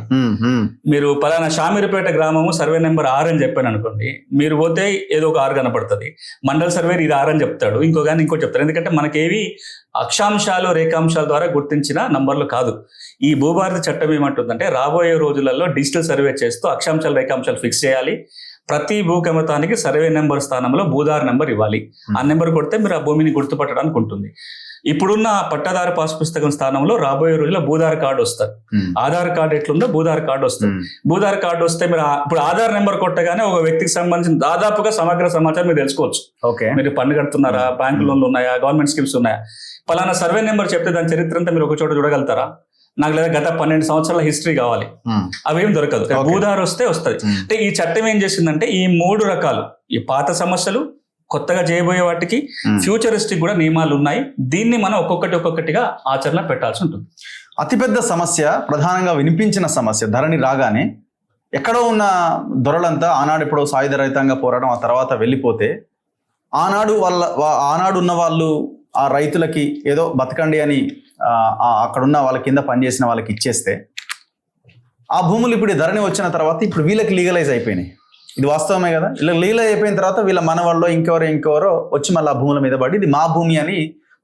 మీరు పలానా షామీర్పేట గ్రామము సర్వే నెంబర్ 6 అని చెప్పాను అనుకోండి, మీరు పోతే ఏదో ఒక 6 కనపడుతుంది, మండల సర్వే ఇది 6 అని చెప్తాడు, ఇంకో చెప్తారు. ఎందుకంటే మనకేవి అక్షాంశాలు రేఖాంశాల ద్వారా గుర్తించిన నంబర్లు కాదు. ఈ భూభారతి చట్టం ఏమంటుందంటే రాబోయే రోజులలో డిజిటల్ సర్వే చేస్తూ అక్షాంశాలు రేఖాంశాలు ఫిక్స్ చేయాలి. ప్రతి భూకమతానికి సర్వే నెంబర్ స్థానంలో భూదారు నెంబర్ ఇవ్వాలి. ఆ నెంబర్ కొడితే మీరు ఆ భూమిని గుర్తుపట్టడానికి ఉంటుంది. ఇప్పుడున్న పట్టాదారు పాస్ పుస్తకం స్థానంలో రాబోయే రోజుల్లో భూదార్ కార్డు వస్తారు. ఆధార్ కార్డు ఎట్లుందో భూదార్ కార్డు వస్తుంది. భూదార్ కార్డు వస్తే మీరు ఇప్పుడు ఆధార్ నెంబర్ కొట్టగానే ఒక వ్యక్తికి సంబంధించిన దాదాపుగా సమగ్ర సమాచారం మీరు తెలుసుకోవచ్చు. మీరు పన్ను కడుతున్నారా, బ్యాంకు లోన్లు ఉన్నాయా, గవర్నమెంట్ స్కీమ్స్ ఉన్నాయా, పలానా సర్వే నెంబర్ చెప్తే దాని చరిత్ర అంతా మీరు ఒక చోట చూడగలుగుతారా? నాకు లేదా గత 12 సంవత్సరాల హిస్టరీ కావాలి, అవేం దొరకదు. భూదారు వస్తే వస్తుంది. అంటే ఈ చట్టం ఏం చేసిందంటే ఈ 3 రకాలు, ఈ పాత సమస్యలు, కొత్తగా చేయబోయే వాటికి ఫ్యూచరిస్టిక్ కూడా నియమాలు ఉన్నాయి. దీన్ని మనం ఒక్కొక్కటిగా ఆచరణ పెట్టాల్సి ఉంటుంది. అతిపెద్ద సమస్య, ప్రధానంగా వినిపించిన సమస్య, ధరణి రాగానే ఎక్కడో ఉన్న దొరలంతా ఆనాడు ఎప్పుడో సాయుధ రైతాంగ పోరాటం ఆ తర్వాత వెళ్ళిపోతే ఆనాడు ఉన్న వాళ్ళు ఆ రైతులకి ఏదో బతకండి అని అక్కడున్న వాళ్ళ కింద పనిచేసిన వాళ్ళకి ఇచ్చేస్తే ఆ భూములు ఇప్పుడు ధరణి వచ్చిన తర్వాత ఇప్పుడు వీళ్ళకి లీగలైజ్ అయిపోయినాయి. ఇది వాస్తవమే కదా. ఇలా లీగలైజ్ అయిపోయిన తర్వాత వీళ్ళ మనవాళ్ళు ఇంకెవరో వచ్చి మళ్ళీ ఆ భూముల మీద పడి ఇది మా భూమి అని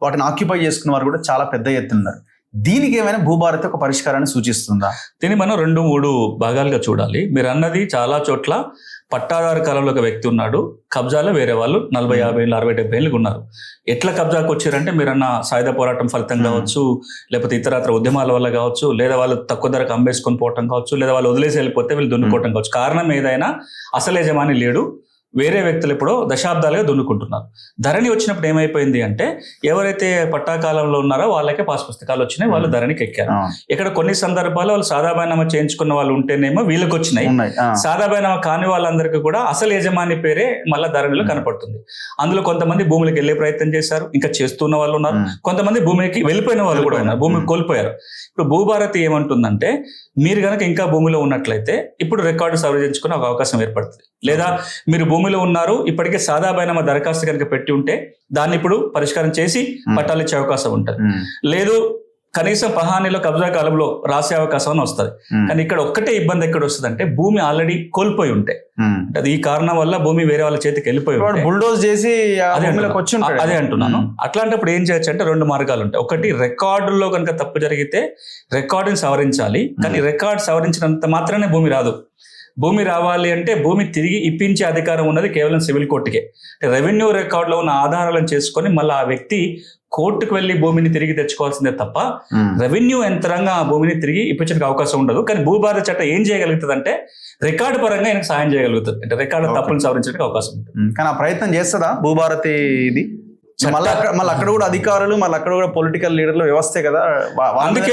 వాటిని ఆక్యుపై చేసుకున్న వారు కూడా చాలా పెద్ద ఎత్తున ఉన్నారు. దీనికి ఏమైనా భూభారతి ఒక పరిష్కారాన్ని సూచిస్తుందా? దీన్ని మనం 2-3 భాగాలుగా చూడాలి. మీరు అన్నది చాలా చోట్ల పట్టాదారు కాలంలో ఒక వ్యక్తి ఉన్నాడు, కబ్జాలో వేరే వాళ్ళు 40, 50, 60, 70 ఏళ్ళకి ఉన్నారు. ఎట్లా కబ్జాకు వచ్చారంటే మీరన్న సాయుధ పోరాటం ఫలితం కావచ్చు, లేకపోతే ఇతరత్ర ఉద్యమాల వల్ల కావచ్చు, లేదా వాళ్ళు తక్కువ ధరకు అమ్మేసుకొని పోవటం కావచ్చు, లేదా వాళ్ళు వదిలేసి వెళ్ళిపోతే వీళ్ళు దున్నుకోవటం కావచ్చు. కారణం ఏదైనా అసలు యజమాని లేడు, వేరే వ్యక్తులు ఎప్పుడో దశాబ్దాలుగా దున్నుకుంటున్నారు. ధరణి వచ్చినప్పుడు ఏమైపోయింది అంటే ఎవరైతే పట్టాకాలంలో ఉన్నారో వాళ్ళకే పాస్ పుస్తకాలు వచ్చినాయి, వాళ్ళు ధరణికి ఎక్కారు. ఇక్కడ కొన్ని సందర్భాల్లో వాళ్ళు సాదాబైనామా చేయించుకున్న వాళ్ళు ఉంటేనేమో వీళ్ళకి వచ్చినాయి, సాదాబైనామా కాని వాళ్ళందరికీ కూడా అసలు యజమాని పేరే మళ్ళీ ధరణిలో కనపడుతుంది. అందులో కొంతమంది భూములకు వెళ్ళే ప్రయత్నం చేశారు, ఇంకా చేస్తున్న వాళ్ళు ఉన్నారు, కొంతమంది భూమికి వెళ్ళిపోయిన వాళ్ళు కూడా ఉన్నారు, భూమికి కోల్పోయారు. ఇప్పుడు భూభారతి ఏమంటుందంటే మీరు కనుక ఇంకా భూమిలో ఉన్నట్లయితే ఇప్పుడు రికార్డు సవరించుకునే ఒక అవకాశం ఏర్పడుతుంది. లేదా మీరు భూమిలో ఉన్నారు, ఇప్పటికే సాదాబైనామా దరఖాస్తు కనుక పెట్టి ఉంటే దాన్ని ఇప్పుడు పరిష్కారం చేసి పట్టాలు ఇచ్చే అవకాశం ఉంటుంది. లేదు కనీసం పహానీలో కబ్జా కాలంలో రాసే అవకాశం వస్తుంది. కానీ ఇక్కడ ఒక్కటే ఇబ్బంది ఎక్కడ వస్తుంది అంటే భూమి ఆల్రెడీ కోల్పోయి ఉంటే, అది ఈ కారణం వల్ల భూమి వేరే వాళ్ళ చేతికి వెళ్ళిపోయి బుల్డోజ్ చేసి అదే అంటున్నాను. అట్లాంటప్పుడు ఏం చేయొచ్చు అంటే 2 మార్గాలు ఉంటాయి. ఒకటి, రికార్డుల్లో కనుక తప్పు జరిగితే రికార్డుని సవరించాలి. కానీ రికార్డు సవరించినంత మాత్రమే భూమి రాదు. భూమి రావాలి అంటే భూమి తిరిగి ఇప్పించే అధికారం ఉన్నది కేవలం సివిల్ కోర్టుకే. రెవెన్యూ రికార్డులో ఉన్న ఆధారాలను చేసుకొని మళ్ళీ ఆ వ్యక్తి కోర్టుకు వెళ్లి భూమిని తిరిగి తెచ్చుకోవాల్సిందే తప్ప రెవెన్యూ యంత్రంగా ఆ భూమిని తిరిగి ఇప్పించడానికి అవకాశం ఉండదు. కానీ భూభారతి చట్టం ఏం చేయగలుగుతుంది అంటే రికార్డు పరంగా ఆయనకు సాయం చేయగలుగుతుంది, అంటే రికార్డు తప్పులు సవరించడానికి అవకాశం ఉంటుంది. కానీ ఆ ప్రయత్నం చేస్తుందా భూభారతి? ఇది మళ్ళీ అక్కడ కూడా అధికారులు, మళ్ళీ అక్కడ కూడా పొలిటికల్ లీడర్లు వ్యవస్థే కదా, అందుకే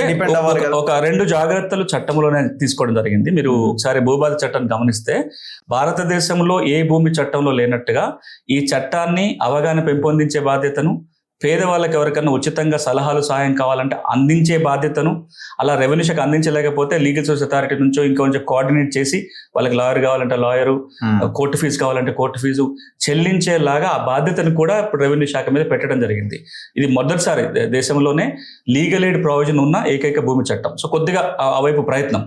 ఒక 2 జాగ్రత్తలు చట్టంలోనే తీసుకోవడం జరిగింది. మీరు ఒకసారి భూభారతి చట్టాన్ని గమనిస్తే భారతదేశంలో ఏ భూమి చట్టంలో లేనట్టుగా ఈ చట్టాన్ని అవగాహన పెంపొందించే బాధ్యతను, పేదవాళ్ళకి ఎవరికైనా ఉచితంగా సలహాలు సాయం కావాలంటే అందించే బాధ్యతను, అలా రెవెన్యూ శాఖ అందించలేకపోతే లీగల్ సర్వీస్ అథారిటీ నుంచో ఇంకొంచెం కోఆర్డినేట్ చేసి వాళ్ళకి లాయర్ కావాలంటే లాయరు, కోర్టు ఫీజు కావాలంటే కోర్టు ఫీజు చెల్లించేలాగా ఆ బాధ్యతను కూడా ఇప్పుడు రెవెన్యూ శాఖ మీద పెట్టడం జరిగింది. ఇది మొదటిసారి దేశంలోనే లీగల్ ఎయిడ్ ప్రావిజన్ ఉన్న ఏకైక భూమి చట్టం. సో కొద్దిగా ఆ వైపు ప్రయత్నం.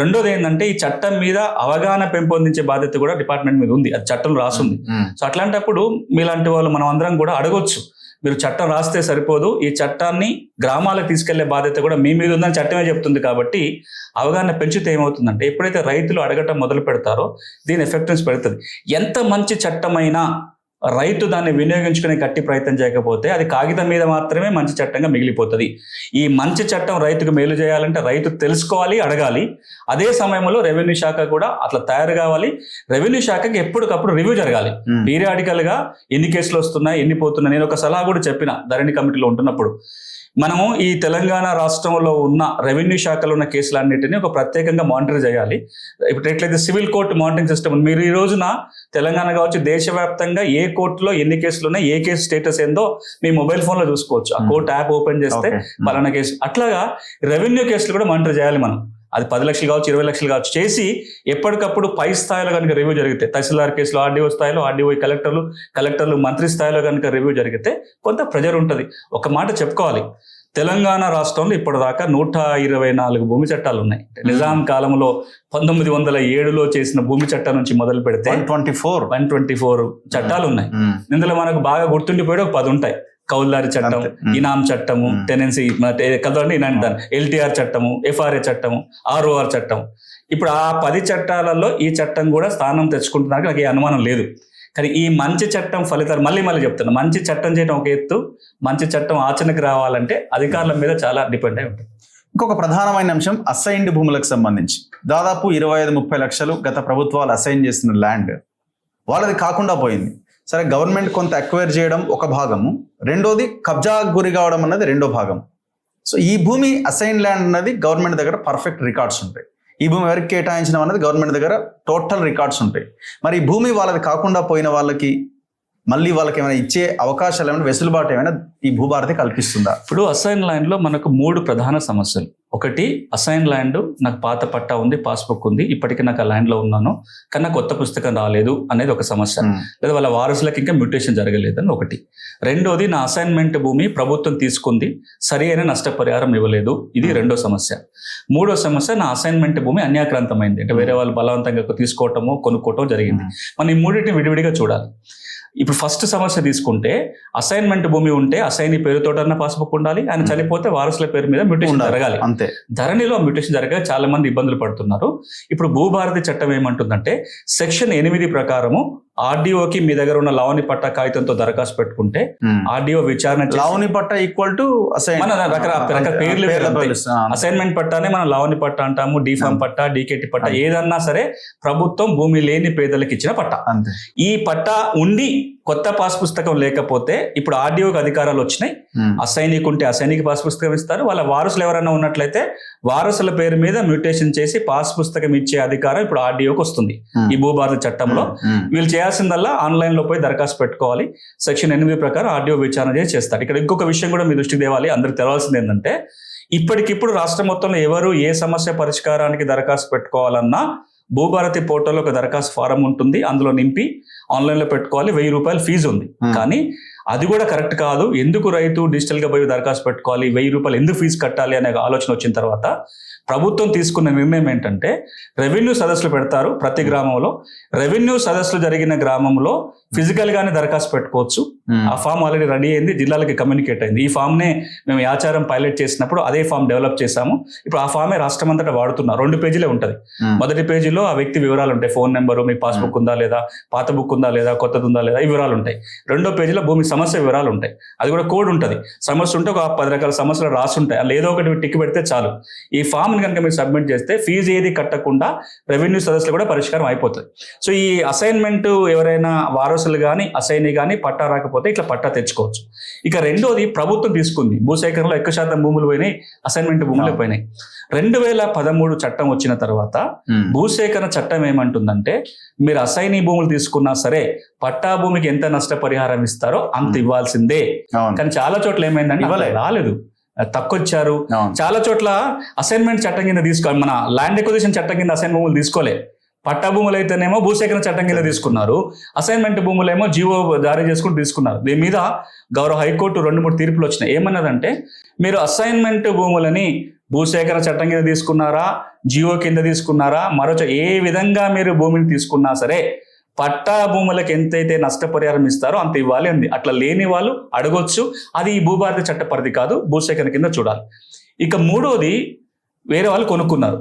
రెండోది ఏంటంటే ఈ చట్టం మీద అవగాహన పెంపొందించే బాధ్యత కూడా డిపార్ట్మెంట్ మీద ఉంది, అది చట్టం రాస్తుంది. సో అట్లాంటప్పుడు మీలాంటి వాళ్ళు మనం అందరం కూడా అడగొచ్చు, మీరు చట్టం రాస్తే సరిపోదు, ఈ చట్టాన్ని గ్రామాలకు తీసుకెళ్లే బాధ్యత కూడా మీ మీద ఉందని చట్టమే చెప్తుంది. కాబట్టి అవగాహన పెంచితే ఏమవుతుందంటే ఎప్పుడైతే రైతులు అడగటం మొదలు పెడతారో దీని ఎఫెక్టివ్నెస్ పెడుతుంది. ఎంత మంచి చట్టమైనా రైతు దాన్ని వినియోగించుకునే గట్టి ప్రయత్నం చేయకపోతే అది కాగితం మీద మాత్రమే మంచి చట్టంగా మిగిలిపోతుంది. ఈ మంచి చట్టం రైతుకు మేలు చేయాలంటే రైతు తెలుసుకోవాలి, అడగాలి. అదే సమయంలో రెవెన్యూ శాఖ కూడా అట్లా తయారు కావాలి. రెవెన్యూ శాఖకి ఎప్పటికప్పుడు రివ్యూ జరగాలి. పీరియాడికల్ గా ఎన్ని కేసులు వస్తున్నాయి, ఎన్ని పోతున్నాయి. నేను ఒక సలహా కూడా చెప్పిన ధరణి కమిటీలో ఉంటున్నప్పుడు, మనము ఈ తెలంగాణ రాష్ట్రంలో ఉన్న రెవెన్యూ శాఖలో ఉన్న కేసులన్నిటినీ ఒక ప్రత్యేకంగా మానిటర్ చేయాలి. ఇప్పుడు ఎట్లయితే సివిల్ కోర్టు మానిటరింగ్ సిస్టమ్, మీరు ఈ రోజున తెలంగాణ కావచ్చు దేశవ్యాప్తంగా ఏ కోర్టులో ఎన్ని కేసులు ఉన్నాయి, ఏ కేసు స్టేటస్ ఏందో మీ మొబైల్ ఫోన్ లో చూసుకోవచ్చు. ఆ కోర్టు యాప్ ఓపెన్ చేస్తే పలానా కేసు, అట్లాగా రెవెన్యూ కేసులు కూడా మానిటర్ చేయాలి మనం. అది 10 లక్షలు కావచ్చు, 20 లక్షలు కావచ్చు, చేసి ఎప్పటికప్పుడు పై స్థాయిలో కనుక రివ్యూ జరిగితే, తహసీల్దార్ కేసులో ఆర్డీఓ స్థాయిలో, ఆర్డీఓ కలెక్టర్లు మంత్రి స్థాయిలో కనుక రివ్యూ జరిగితే కొంత ప్రెజర్ ఉంటుంది. ఒక మాట చెప్పుకోవాలి, తెలంగాణ రాష్ట్రంలో ఇప్పటిదాకా 124 భూమి చట్టాలు ఉన్నాయి. నిజాం కాలంలో 1907లో చేసిన భూమి చట్టం నుంచి మొదలు పెడితే 124 చట్టాలు ఉన్నాయి. ఇందులో మనకు బాగా గుర్తుండిపోయే ఒక 10 ఉంటాయి. కౌల్దారి చట్టం, ఇనాం చట్టము, టెనెన్సీ ఎల్టీఆర్ చట్టము, ఎఫ్ఆర్ఏ చట్టము, ఆర్ఓఆర్ చట్టం. ఇప్పుడు ఆ 10 చట్టాలలో ఈ చట్టం కూడా స్థానం తెచ్చుకుంటున్నాక నాకు ఏ అనుమానం లేదు. కానీ ఈ మంచి చట్టం ఫలితాలు మళ్ళీ చెప్తున్నా, మంచి చట్టం చేయడం ఒక ఎత్తు, మంచి చట్టం ఆచరణకు రావాలంటే అధికారుల మీద చాలా డిపెండ్ అయి ఉంటుంది. ఇంకొక ప్రధానమైన అంశం అసైన్డ్ భూములకు సంబంధించి దాదాపు 25-30 లక్షలు గత ప్రభుత్వాలు అసైన్ చేసిన ల్యాండ్ వాళ్ళది కాకుండా పోయింది. సరే, గవర్నమెంట్ కొంత అక్వైర్ చేయడం ఒక భాగము, రెండోది కబ్జా గురి కావడం అన్నది రెండో భాగం. సో ఈ భూమి అసైన్ ల్యాండ్ అన్నది గవర్నమెంట్ దగ్గర పర్ఫెక్ట్ రికార్డ్స్ ఉంటాయి. ఈ భూమి ఎవరికి కేటాయించడం అనేది గవర్నమెంట్ దగ్గర టోటల్ రికార్డ్స్ ఉంటాయి. మరి ఈ భూమి వాళ్ళది కాకుండా పోయిన వాళ్ళకి మళ్ళీ వాళ్ళకి ఏమైనా ఇచ్చే అవకాశాలు ఏమైనా, వెసులుబాటు ఏమైనా ఈ భూభారతి కల్పిస్తుందా? ఇప్పుడు అసైన్ ల్యాండ్ లో మనకు 3 ప్రధాన సమస్యలు. ఒకటి, అసైన్ ల్యాండ్ నాకు పాత పట్టా ఉంది, పాస్బుక్ ఉంది, ఇప్పటికీ నాకు ఆ ల్యాండ్ లో ఉన్నాను కానీ నాకు కొత్త పుస్తకం రాలేదు అనేది ఒక సమస్య. లేదా వాళ్ళ వారసులకు ఇంకా మ్యూటేషన్ జరగలేదు అని ఒకటి. రెండోది, నా అసైన్మెంట్ భూమి ప్రభుత్వం తీసుకుంది, సరి అయిన నష్టపరిహారం ఇవ్వలేదు, ఇది రెండో సమస్య. మూడో సమస్య, నా అసైన్మెంట్ భూమి అన్యాక్రాంతమైంది, అంటే వేరే వాళ్ళు బలవంతంగా తీసుకోవటము, కొనుక్కోవటం జరిగింది. మనం ఈ మూడింటిని విడివిడిగా చూడాలి. ఇప్పుడు ఫస్ట్ సమస్య తీసుకుంటే, అసైన్మెంట్ భూమి ఉంటే అసైన్ పేరుతోటన్నా పాస్బుక్ ఉండాలి, ఆయన చనిపోతే వారసుల పేరు మీద మ్యూటేషన్ జరగాలి. అంతే. ధరణిలో మ్యూటేషన్ జరగక చాలా మంది ఇబ్బందులు పడుతున్నారు. ఇప్పుడు భూభారతి చట్టం ఏమంటుందంటే, సెక్షన్ 8 ప్రకారము ఆర్డీఓకి మీ దగ్గర ఉన్న లావణి పట్టా కాగితంతో దరఖాస్తు పెట్టుకుంటే ఆర్డీఓ విచారణ చేసి లావణి పట్ట ఈక్వల్ టు మన రకరకాల పేర్లు అసైన్మెంట్ పట్టానే మనం లావణి పట్ట అంటాము, డిఫామ్ పట్ట, డీకేటీ పట్ట, ఏదన్నా సరే ప్రభుత్వం భూమి లేని పేదలకు ఇచ్చిన పట్ట. ఈ పట్ట ఉండి కొత్త పాస్ పుస్తకం లేకపోతే ఇప్పుడు ఆర్డీఓకి అధికారాలు వచ్చినాయి. అసైనిక్ ఉంటే అసైనిక్ పాస్ పుస్తకం ఇస్తారు. వాళ్ళ వారసులు ఎవరైనా ఉన్నట్లయితే వారసుల పేరు మీద మ్యూటేషన్ చేసి పాస్ పుస్తకం ఇచ్చే అధికారం ఇప్పుడు ఆర్డీఓకి వస్తుంది ఈ భూభారతి చట్టంలో. వీళ్ళు చేయాల్సిందల్లా ఆన్లైన్ లో పోయి దరఖాస్తు పెట్టుకోవాలి. సెక్షన్ 8 ప్రకారం ఆర్డీఓ విచారణ చేసి చేస్తారు. ఇక్కడ ఇంకొక విషయం కూడా మీ దృష్టికి తేవాలి, అందరికి తెలవాల్సింది ఏంటంటే ఇప్పటికిప్పుడు రాష్ట్రం మొత్తంలో ఎవరు ఏ సమస్య పరిష్కారానికి దరఖాస్తు పెట్టుకోవాలన్నా భూభారతి పోర్టల్లో ఒక దరఖాస్తు ఫారం ఉంటుంది, అందులో నింపి ఆన్లైన్లో పెట్టుకోవాలి. 1000 రూపాయలు ఫీజు ఉంది. కానీ అది కూడా కరెక్ట్ కాదు. ఎందుకు రైతు డిజిటల్గా పోయి దరఖాస్తు పెట్టుకోవాలి, 1000 రూపాయలు ఎందుకు ఫీజు కట్టాలి అనే ఆలోచన వచ్చిన తర్వాత ప్రభుత్వం తీసుకున్న నిర్ణయం ఏంటంటే రెవెన్యూ సదస్సులు పెడతారు ప్రతి గ్రామంలో. రెవెన్యూ సదస్సులు జరిగిన గ్రామంలో ఫిజికల్ గానే దరఖాస్తు పెట్టుకోవచ్చు. ఆ ఫామ్ ఆల్రెడీ రెడీ అయింది, జిల్లాలకి కమ్యూనికేట్ అయింది. ఈ ఫామ్ నే మేము ఆచారం పైలట్ చేసినప్పుడు అదే ఫామ్ డెవలప్ చేశాము. ఇప్పుడు ఆ ఫామే రాష్ట్రం అంతటా వాడుతున్నారు. 2 పేజీలే ఉంటుంది. మొదటి పేజీలో ఆ వ్యక్తి వివరాలు ఉంటాయి, ఫోన్ నెంబరు, మీ పాస్బుక్ ఉందా లేదా, పాత బుక్ ఉందా లేదా, కొత్తది ఉందా లేదా, ఈ వివరాలు ఉంటాయి. 2వ పేజీలో భూమి సమస్య వివరాలు ఉంటాయి. అది కూడా కోడ్ ఉంటుంది. సమస్య ఉంటే ఒక 10 రకాల సమస్యలు రాసి ఉంటాయి. అలా ఏదో ఒకటి టిక్ పెడితే చాలు. ఈ ఫామ్ కనుక మీరు సబ్మిట్ చేస్తే ఫీజు ఏది కట్టకుండా రెవెన్యూ సదస్సులు కూడా పరిష్కారం అయిపోతుంది. సో ఈ అసైన్మెంట్ ఎవరైనా వారసులు కానీ అసైన్ కానీ పట్టా రాకపోతే ఇట్లా పట్టా తెచ్చుకోవచ్చు. ఇక రెండోది ప్రభుత్వం తీసుకుంది. భూసేకరణలో 1% భూములు పోయినాయి, అసైన్మెంట్ భూములు పోయినాయి. 2013 చట్టం వచ్చిన తర్వాత భూసేకరణ చట్టం ఏమంటుందంటే మీరు అసైనీ భూములు తీసుకున్నా సరే పట్టా భూమికి ఎంత నష్టపరిహారం ఇస్తారో అంత ఇవ్వాల్సిందే. కానీ చాలా చోట్ల ఏమైందంటే రాలేదు, తక్కువ ఇచ్చారు. చాలా చోట్ల అసైన్మెంట్ చట్టం కింద తీసుకోవాలి, మన ల్యాండ్ ఎక్విజిషన్ చట్టం కింద అసైన్ భూములు తీసుకోలే. పట్టా భూములు అయితేనేమో భూసేకరణ చట్టం కింద తీసుకున్నారు, అసైన్మెంట్ భూములేమో జీవో జారీ చేసుకుని తీసుకున్నారు. దీని మీద గౌరవ హైకోర్టు 2-3 తీర్పులు వచ్చినాయి. ఏమన్నదంటే మీరు అసైన్మెంట్ భూములని భూసేకరణ చట్టం కింద తీసుకున్నారా, జీవో కింద తీసుకున్నారా, మరొక ఏ విధంగా మీరు భూమిని తీసుకున్నా సరే పట్టా భూములకు ఎంతైతే నష్టపరిహారం ఇస్తారో అంత ఇవ్వాలి అంది. అట్లా లేని వాళ్ళు అడగొచ్చు. అది ఈ భూభారతి చట్ట పరిధి కాదు, భూసేకరణ కింద చూడాలి. ఇక మూడోది వేరే వాళ్ళు కొనుక్కున్నారు.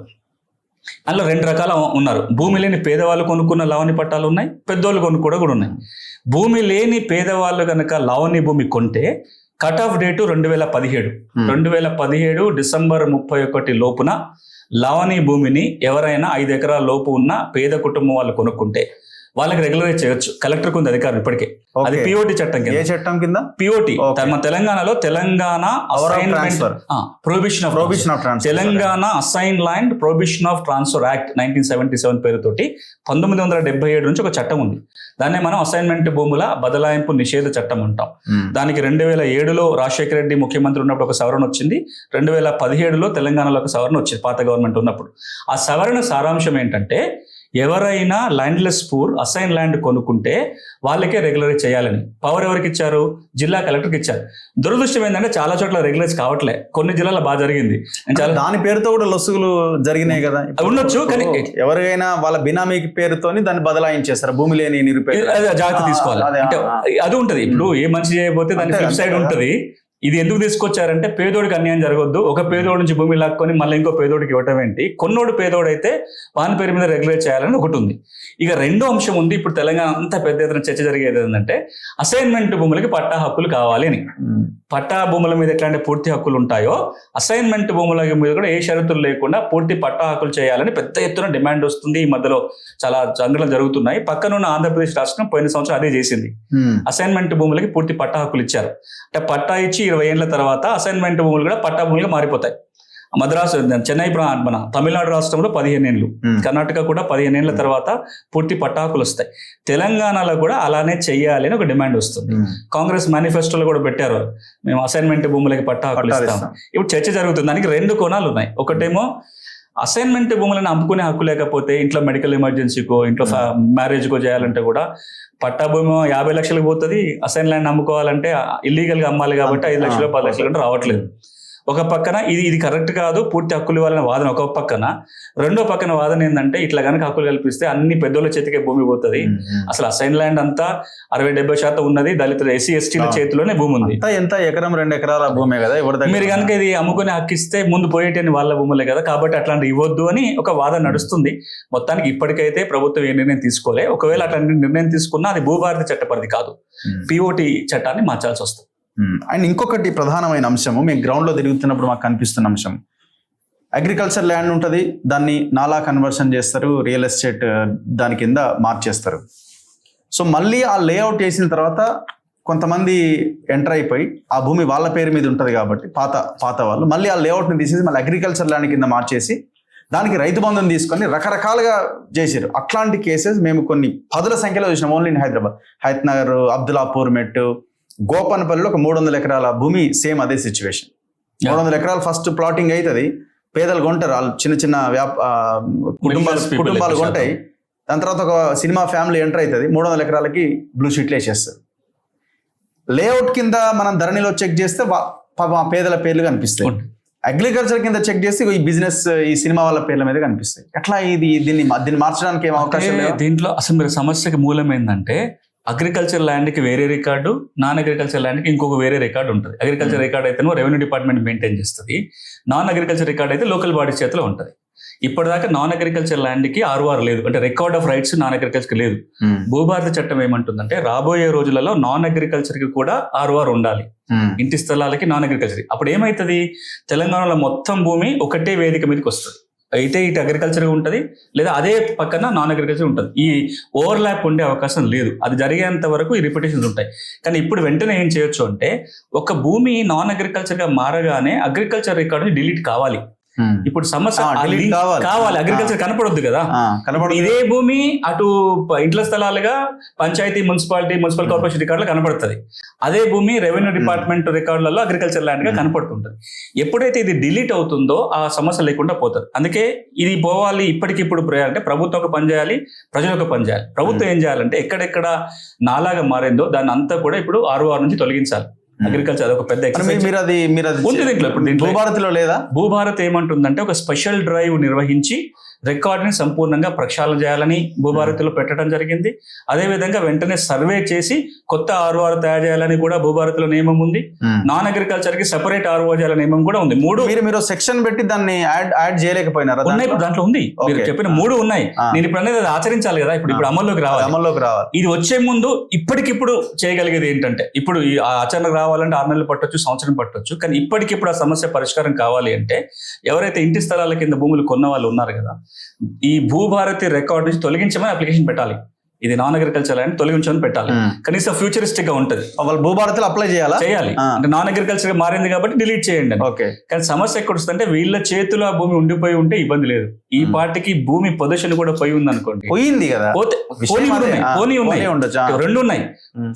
అందులో 2 రకాల ఉన్నారు. భూమి లేని పేదవాళ్ళు కొనుక్కున్న లావణి పట్టాలు ఉన్నాయి, పెద్దోళ్ళు కొనుక్కోవడం కూడా ఉన్నాయి. భూమి లేని పేదవాళ్ళు కనుక లావణి భూమి కొంటే కట్ ఆఫ్ డేటు 2017 డిసెంబర్ 31 లోపున లావణి భూమిని ఎవరైనా 5 ఎకరాల లోపు ఉన్న పేద కుటుంబం వాళ్ళు కొనుక్కుంటే వాళ్ళకి రెగ్యులరైజ్ చేయొచ్చు. కలెక్టర్ ఉంది అధికారం ఇప్పటికే. అది పిఓటి చట్టం కింద. ఏ చట్టం కింద? పిఓటి. మన తెలంగాణలో Telangana prohibition of Telangana assign land prohibition of transfer act 1977 పేరుతోటి 1977 నుంచి ఒక చట్టం ఉంది. దాన్నే మనం అసైన్మెంట్ భూముల బదలాయింపు నిషేధ చట్టం అంటాం. దానికి 2007లో రాజశేఖర రెడ్డి ముఖ్యమంత్రి ఉన్నప్పుడు ఒక సవరణ వచ్చింది. 2017లో తెలంగాణలో ఒక సవరణ వచ్చింది పాత గవర్నమెంట్ ఉన్నప్పుడు. ఆ సవరణ సారాంశం ఏంటంటే ఎవరైనా ల్యాండ్లెస్ పూర్ అసైన్ ల్యాండ్ కొనుక్కుంటే వాళ్ళకే రెగ్యులరైజ్ చేయాలని పవర్ ఎవరికి ఇచ్చారు? జిల్లా కలెక్టర్కి ఇచ్చారు. దురదృష్టం ఏంటంటే చాలా చోట్ల రెగ్యులరైజ్ కావట్లే, కొన్ని జిల్లాలో బాగా జరిగింది. దాని పేరుతో కూడా లొసుగులు జరిగినాయి కదా, ఉండొచ్చు. కానీ ఎవరికైనా వాళ్ళ బినామీ పేరుతోని దాన్ని బదలాయించేస్తారు. భూమి లేని జాగ్రత్త తీసుకోవాలి. అంటే అది ఉంటది. ఇప్పుడు ఏ మంచి చేయకపోతే దాని ఫ్లిప్ సైడ్ ఉంటది. ఇది ఎందుకు తీసుకొచ్చారంటే పేదోడికి అన్యాయం జరగొద్దు. ఒక పేదోడి నుంచి భూమి లాక్కొని మళ్ళీ ఇంకో పేదోడికి ఇవ్వటం ఏంటి? కొన్నోడు పేదోడైతే వాని పేరు మీద రెగ్యులేట్ చేయాలని ఒకటి ఉంది. ఇక రెండో అంశం ఉంది. ఇప్పుడు తెలంగాణ అంతా పెద్ద ఎత్తున చర్చ జరిగేది ఏంటంటే అసైన్మెంట్ భూములకి పట్టా హక్కులు కావాలి అని. పట్టా భూముల మీద ఎట్లాంటి పూర్తి హక్కులు ఉంటాయో అసైన్మెంట్ భూముల మీద కూడా ఏ షరతులు లేకుండా పూర్తి పట్టా హక్కులు చేయాలని పెద్ద ఎత్తున డిమాండ్ వస్తుంది. ఈ మధ్యలో చాలా సంఘటనలు జరుగుతున్నాయి. పక్కనున్న ఆంధ్రప్రదేశ్ రాష్ట్రం పోయిన సంవత్సరం అదే చేసింది. అసైన్మెంట్ భూములకి పూర్తి పట్టా హక్కులు ఇచ్చారు. అంటే పట్టా ఇచ్చి 20 ఏళ్ల తర్వాత అసైన్మెంట్ భూములు కూడా పట్టా భూములుగా మారిపోతాయి. మద్రాసు, చెన్నై, మన తమిళనాడు రాష్ట్రంలో 15 ఏళ్ళు, కర్ణాటక కూడా 15 ఏళ్ల తర్వాత పూర్తి పట్టా హక్కులు వస్తాయి. తెలంగాణలో కూడా అలానే చెయ్యాలి అని ఒక డిమాండ్ వస్తుంది. కాంగ్రెస్ మేనిఫెస్టోలో కూడా పెట్టారు, మేము అసైన్మెంట్ భూములకి పట్టా హక్కులు ఇస్తాం. ఇప్పుడు చర్చ జరుగుతుంది. దానికి 2 కోణాలు ఉన్నాయి. ఒకటేమో అసైన్మెంట్ భూములను అమ్ముకునే హక్కు లేకపోతే ఇంట్లో మెడికల్ ఎమర్జెన్సీకో ఇంట్లో మ్యారేజ్కో చేయాలంటే కూడా పట్టా భూమి 50 లక్షలకు పోతుంది. అసైన్ ల్యాండ్ అమ్ముకోవాలంటే ఇల్లీగల్ గా అమ్మాలి కాబట్టి 5 లక్షలు 10 లక్షలు అంటే రావట్లేదు. ఒక పక్కన ఇది కరెక్ట్ కాదు, పూర్తి హక్కులు ఇవ్వాలనే వాదన ఒక పక్కన, రెండో పక్కన వాదన ఏంటంటే ఇట్లా కనుక హక్కులు కల్పిస్తే అన్ని పెద్దోళ్ళ చేతికే భూమి పోతుంది, అసలు అసైన్ ల్యాండ్ అంతా 60-70% ఉన్నది దళితుల SC/STల చేతిలోనే భూమి ఉంది, ఎంత ఎకరం 2 ఎకరాల భూమే కదా, మీరు కనుక ఇది అమ్ముకుని హక్కిస్తే ముందు పోయేటని వాళ్ళ భూములే కదా, కాబట్టి అట్లాంటి ఇవ్వద్దు అని ఒక వాదన నడుస్తుంది. మొత్తానికి ఇప్పటికైతే ప్రభుత్వం ఏ నిర్ణయం తీసుకోలే. ఒకవేళ అట్లాంటి నిర్ణయం తీసుకున్నా అది భూభారతి చట్ట పరిధి కాదు, POT చట్టాన్ని మార్చాల్సి వస్తుంది. అండ్ ఇంకొకటి ప్రధానమైన అంశము, మేము గ్రౌండ్లో తిరుగుతున్నప్పుడు మాకు కనిపిస్తున్న అంశం, అగ్రికల్చర్ ల్యాండ్ ఉంటుంది, దాన్ని నాలా కన్వర్షన్ చేస్తారు, రియల్ ఎస్టేట్ దాని కింద మార్చేస్తారు. సో మళ్ళీ ఆ లేఅవుట్ చేసిన తర్వాత కొంతమంది ఎంటర్ అయిపోయి ఆ భూమి వాళ్ళ పేరు మీద ఉంటుంది కాబట్టి పాత వాళ్ళు మళ్ళీ ఆ లేఅవుట్ని తీసేసి మళ్ళీ అగ్రికల్చర్ ల్యాండ్ కింద మార్చేసి దానికి రైతు బంధం తీసుకొని రకరకాలుగా చేశారు. అట్లాంటి కేసెస్ మేము కొన్ని పదుల సంఖ్యలో చూసినాం ఓన్లీ ఇన్ హైదరాబాద్. హైత్నగర్, అబ్దుల్లాపూర్ మెట్టు, గోపన్పల్లిలో ఒక 300 ఎకరాల భూమి సేమ్ అదే సిచ్యువేషన్. 300 ఎకరాలు ఫస్ట్ ప్లాటింగ్ అవుతుంది, పేదలు కొంటారు, వాళ్ళు చిన్న చిన్న కుటుంబాలు కొంటాయి. దాని తర్వాత ఒక సినిమా ఫ్యామిలీ ఎంటర్ అవుతుంది, 300 ఎకరాలకి బ్లూ షీట్లు వేసేస్తారు. లేఅవుట్ కింద మనం ధరణిలో చెక్ చేస్తే మా పేదల పేర్లు కనిపిస్తాయి, అగ్రికల్చర్ కింద చెక్ చేసి ఈ బిజినెస్ ఈ సినిమా వాళ్ళ పేర్ల మీద కనిపిస్తాయి. ఎట్లా దీన్ని మార్చడానికి ఏం అవకాశం లేదు? దీంట్లో అసలు మీరు సమస్యకి మూలం ఏంటంటే అగ్రికల్చర్ ల్యాండ్కి వేరే రికార్డు, నాన్ అగ్రికల్చర్ ల్యాండ్కి ఇంకొక వేరే రికార్డు ఉంటుంది. అగ్రికల్చర్ రికార్డ్ అయితేనో రెవెన్యూ డిపార్ట్మెంట్ మెయింటైన్ చేస్తుంది, నాన్ అగ్రికల్చర్ రికార్డ్ అయితే లోకల్ బాడీ చేతిలో ఉంటుంది. ఇప్పటిదాకా నాన్ అగ్రికల్చర్ ల్యాండ్కి ROR లేదు, అంటే రికార్డ్ ఆఫ్ రైట్స్ నాన్ అగ్రికల్చర్కి లేదు. భూభారతి చట్టం ఏమంటుందంటే రాబోయే రోజులలో నాన్ అగ్రికల్చర్కి కూడా ROR ఉండాలి, ఇంటి స్థలాలకి నాన్ అగ్రికల్చర్. అప్పుడు ఏమవుతుంది, తెలంగాణలో మొత్తం భూమి ఒకటే వేదిక మీదకి వస్తుంది. అయితే ఇటు అగ్రికల్చర్ ఉంటుంది, లేదా అదే పక్కన నాన్ అగ్రికల్చర్ ఉంటుంది. ఈ ఓవర్లాప్ ఉండే అవకాశం లేదు. అది జరిగేంత వరకు ఈ రిపిటేషన్స్ ఉంటాయి. కానీ ఇప్పుడు వెంటనే ఏం చేయొచ్చు అంటే ఒక భూమి నాన్ అగ్రికల్చర్ గా మారగానే అగ్రికల్చర్ రికార్డు డిలీట్ కావాలి. ఇప్పుడు సమస్య కావాలి, అగ్రికల్చర్ కనపడొద్దు కదా. ఇదే భూమి అటు ఇంట్ల స్థలాలుగా పంచాయతీ, మున్సిపల్ కార్పొరేషన్ రికార్డులో కనపడుతుంది. అదే భూమి రెవెన్యూ డిపార్ట్మెంట్ రికార్డులలో అగ్రికల్చర్ ల్యాండ్ గా కనపడుతుంటది. ఎప్పుడైతే ఇది డిలీట్ అవుతుందో ఆ సమస్య లేకుండా పోతుంది. అందుకే ఇది పోవాలి ఇప్పటికిప్పుడు అంటే ప్రభుత్వం ఒక పని చేయాలి, ప్రజలు ఒక పని చేయాలి. ప్రభుత్వం ఏం చేయాలంటే ఎక్కడెక్కడ నాలాగా మారిందో దాన్ని అంతా కూడా ఇప్పుడు ROR నుంచి తొలగించాలి. అగ్రికల్చర్ అదొక పెద్ద భూభారతిలో లేదా? భూభారత్ ఏమంటుందంటే ఒక స్పెషల్ డ్రైవ్ నిర్వహించి రికార్డుని సంపూర్ణంగా ప్రక్షాళన చేయాలని భూభారతిలో పెట్టడం జరిగింది. అదేవిధంగా వెంటనే సర్వే చేసి కొత్త ROR తయారు చేయాలని కూడా భూభారతిలో నియమం ఉంది. నాన్ అగ్రికల్చర్ కి సెపరేట్ ROR చేయాలని నియమం కూడా ఉంది. మీరు సెక్షన్ పెట్టి దాన్ని యాడ్ చేయలేకపోయినారా? ఉన్నాయి, దాంట్లో ఉంది. మీరు చెప్పిన 3 ఉన్నాయి. నేను ఇప్పుడు అనేది ఆచరించాలి కదా, ఇప్పుడు అమల్లోకి రావాలి. ఇది వచ్చే ముందు ఇప్పటికిప్పుడు చేయగలిగేది ఏంటంటే, ఇప్పుడు ఈ ఆచరణకు రావాలంటే 6 నెలలు పట్టొచ్చు, సంవత్సరం పట్టొచ్చు. కానీ ఇప్పటికిప్పుడు ఆ సమస్య పరిష్కారం కావాలి అంటే ఎవరైతే ఇంటి స్థలాల కింద భూములు కొన్న వాళ్ళు ఉన్నారు కదా, ఈ భూభారతి రికార్డు నుంచి తొలగించమని అప్లికేషన్ పెట్టాలి. ఇది నాన్ అగ్రికల్చర్ ల్యాండ్ తొలగించమని పెట్టాలి. కనీసం ఫ్యూచరిస్టిక్ గా ఉంటది. వాళ్ళు భూభారతిలో అప్లై చేయాలి. అంటే నాన్ అగ్రికల్చర్ గా మారింది కాబట్టి డిలీట్ చేయండి. కానీ సమస్య ఎక్కడ వస్తుందంటే వీళ్ళ చేతిలో ఆ భూమి ఉండిపోయి ఉంటే ఇబ్బంది లేదు. ఈ పార్టీకి భూమి పొజిషన్ కూడా పోయి ఉంది అనుకోండి, పోయింది కదా, పోనీ ఉన్నాయి, 2 ఉన్నాయి.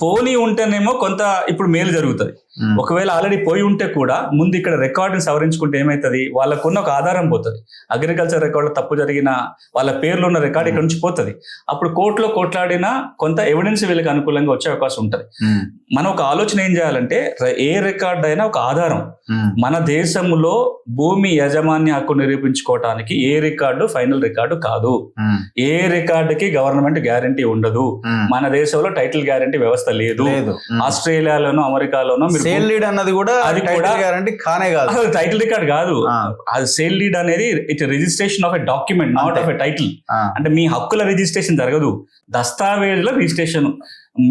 పోనీ ఉంటేనేమో కొంత ఇప్పుడు మేలు జరుగుతుంది. ఒకవేళ ఆల్రెడీ పోయి ఉంటే కూడా ముందు ఇక్కడ రికార్డుని సవరించుకుంటే ఏమైతుంది, వాళ్ళకున్న ఒక ఆధారం పోతుంది. అగ్రికల్చర్ రికార్డులో తప్పు జరిగిన వాళ్ళ పేర్లు ఉన్న రికార్డు ఇక్కడ నుంచి పోతుంది. అప్పుడు కోర్టులో కొట్లాడినా కొంత ఎవిడెన్స్ వీళ్ళకి అనుకూలంగా వచ్చే అవకాశం ఉంటుంది. మనం ఒక ఆలోచన ఏం చేయాలంటే ఏ రికార్డు అయినా ఒక ఆధారం. మన దేశంలో భూమి యాజమాన్య హక్కు నిరూపించుకోవటానికి ఏ రికార్డు ఫైనల్ రికార్డు కాదు. ఏ రికార్డుకి గవర్నమెంట్ గ్యారంటీ ఉండదు. మన దేశంలో టైటిల్ గ్యారంటీ వ్యవస్థ లేదు. ఆస్ట్రేలియాలోనో అమెరికాలోనో సేల్ లీడ్ అన్నది కూడా అది కూడా గ్యారంటీ కానే కాదు, అసలు టైటిల్ రికార్డ్ కాదు. అది సేల్ లీడ్ అనేది it registration of a document, not of a title. అంటే మీ హక్కుల రిజిస్ట్రేషన్ జరగదు, దస్తావేజుల రిజిస్ట్రేషన్.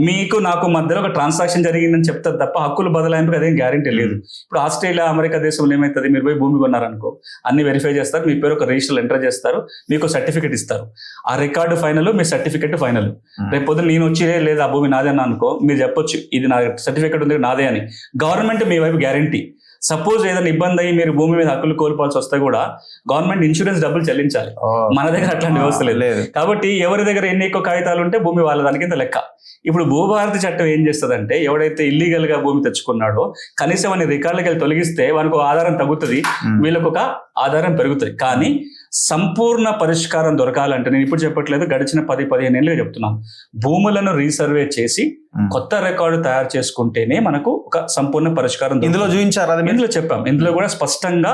మీకు నాకు మధ్యలో ఒక ట్రాన్సాక్షన్ జరిగిందని చెప్తారు తప్ప హక్కులు బదలాయింపుకి అదేం గ్యారంటీ లేదు. ఇప్పుడు ఆస్ట్రేలియా, అమెరికా దేశంలో ఏమవుతుంది, మీరు పోయి భూమి కొన్నారనుకో, అన్ని వెరిఫై చేస్తారు, మీ పేరు ఒక రిజిస్టర్ ఎంటర్ చేస్తారు, మీకు సర్టిఫికేట్ ఇస్తారు. ఆ రికార్డు ఫైనల్, మీ సర్టిఫికేట్ ఫైనల్. రేపు పొద్దున నేను వచ్చి లేదు ఆ భూమి నాదే అనుకో, మీరు చెప్పొచ్చు ఇది నా సర్టిఫికేట్ ఉంది నాదే అని. గవర్నమెంట్ మీ వైపు గ్యారంటీ. సపోజ్ ఏదైనా ఇబ్బంది అయ్యి మీరు భూమి మీద హక్కులు కోల్పోవాల్సి వస్తే కూడా గవర్నమెంట్ ఇన్సూరెన్స్ డబ్బులు చెల్లించాలి. మన దగ్గర అట్లాంటి వ్యవస్థ లేదు. కాబట్టి ఎవరి దగ్గర ఎన్ని ఎక్కువ కాగితాలు ఉంటే భూమి వాళ్ళ దానికి లెక్క. ఇప్పుడు భూభారతి చట్టం ఏం చేస్తుందంటే ఎవడైతే ఇల్లీగల్ గా భూమి తెచ్చుకున్నాడో కనీసం అన్ని రికార్డులకి వెళ్ళి తొలగిస్తే వానికి ఒక ఆధారం తగ్గుతుంది, వీళ్ళకి ఒక ఆధారం పెరుగుతుంది. కానీ సంపూర్ణ పరిష్కారం దొరకాలంటే నేను ఇప్పుడు చెప్పట్లేదు, గడిచిన 10-15 ఏళ్ళుగా చెప్తున్నాను. భూములను రీసర్వే చేసి కొత్త రికార్డు తయారు చేసుకుంటేనే మనకు ఒక సంపూర్ణ పరిష్కారం. ఇందులో చూపించారు, అది ఇందులో చెప్పాం. ఇందులో కూడా స్పష్టంగా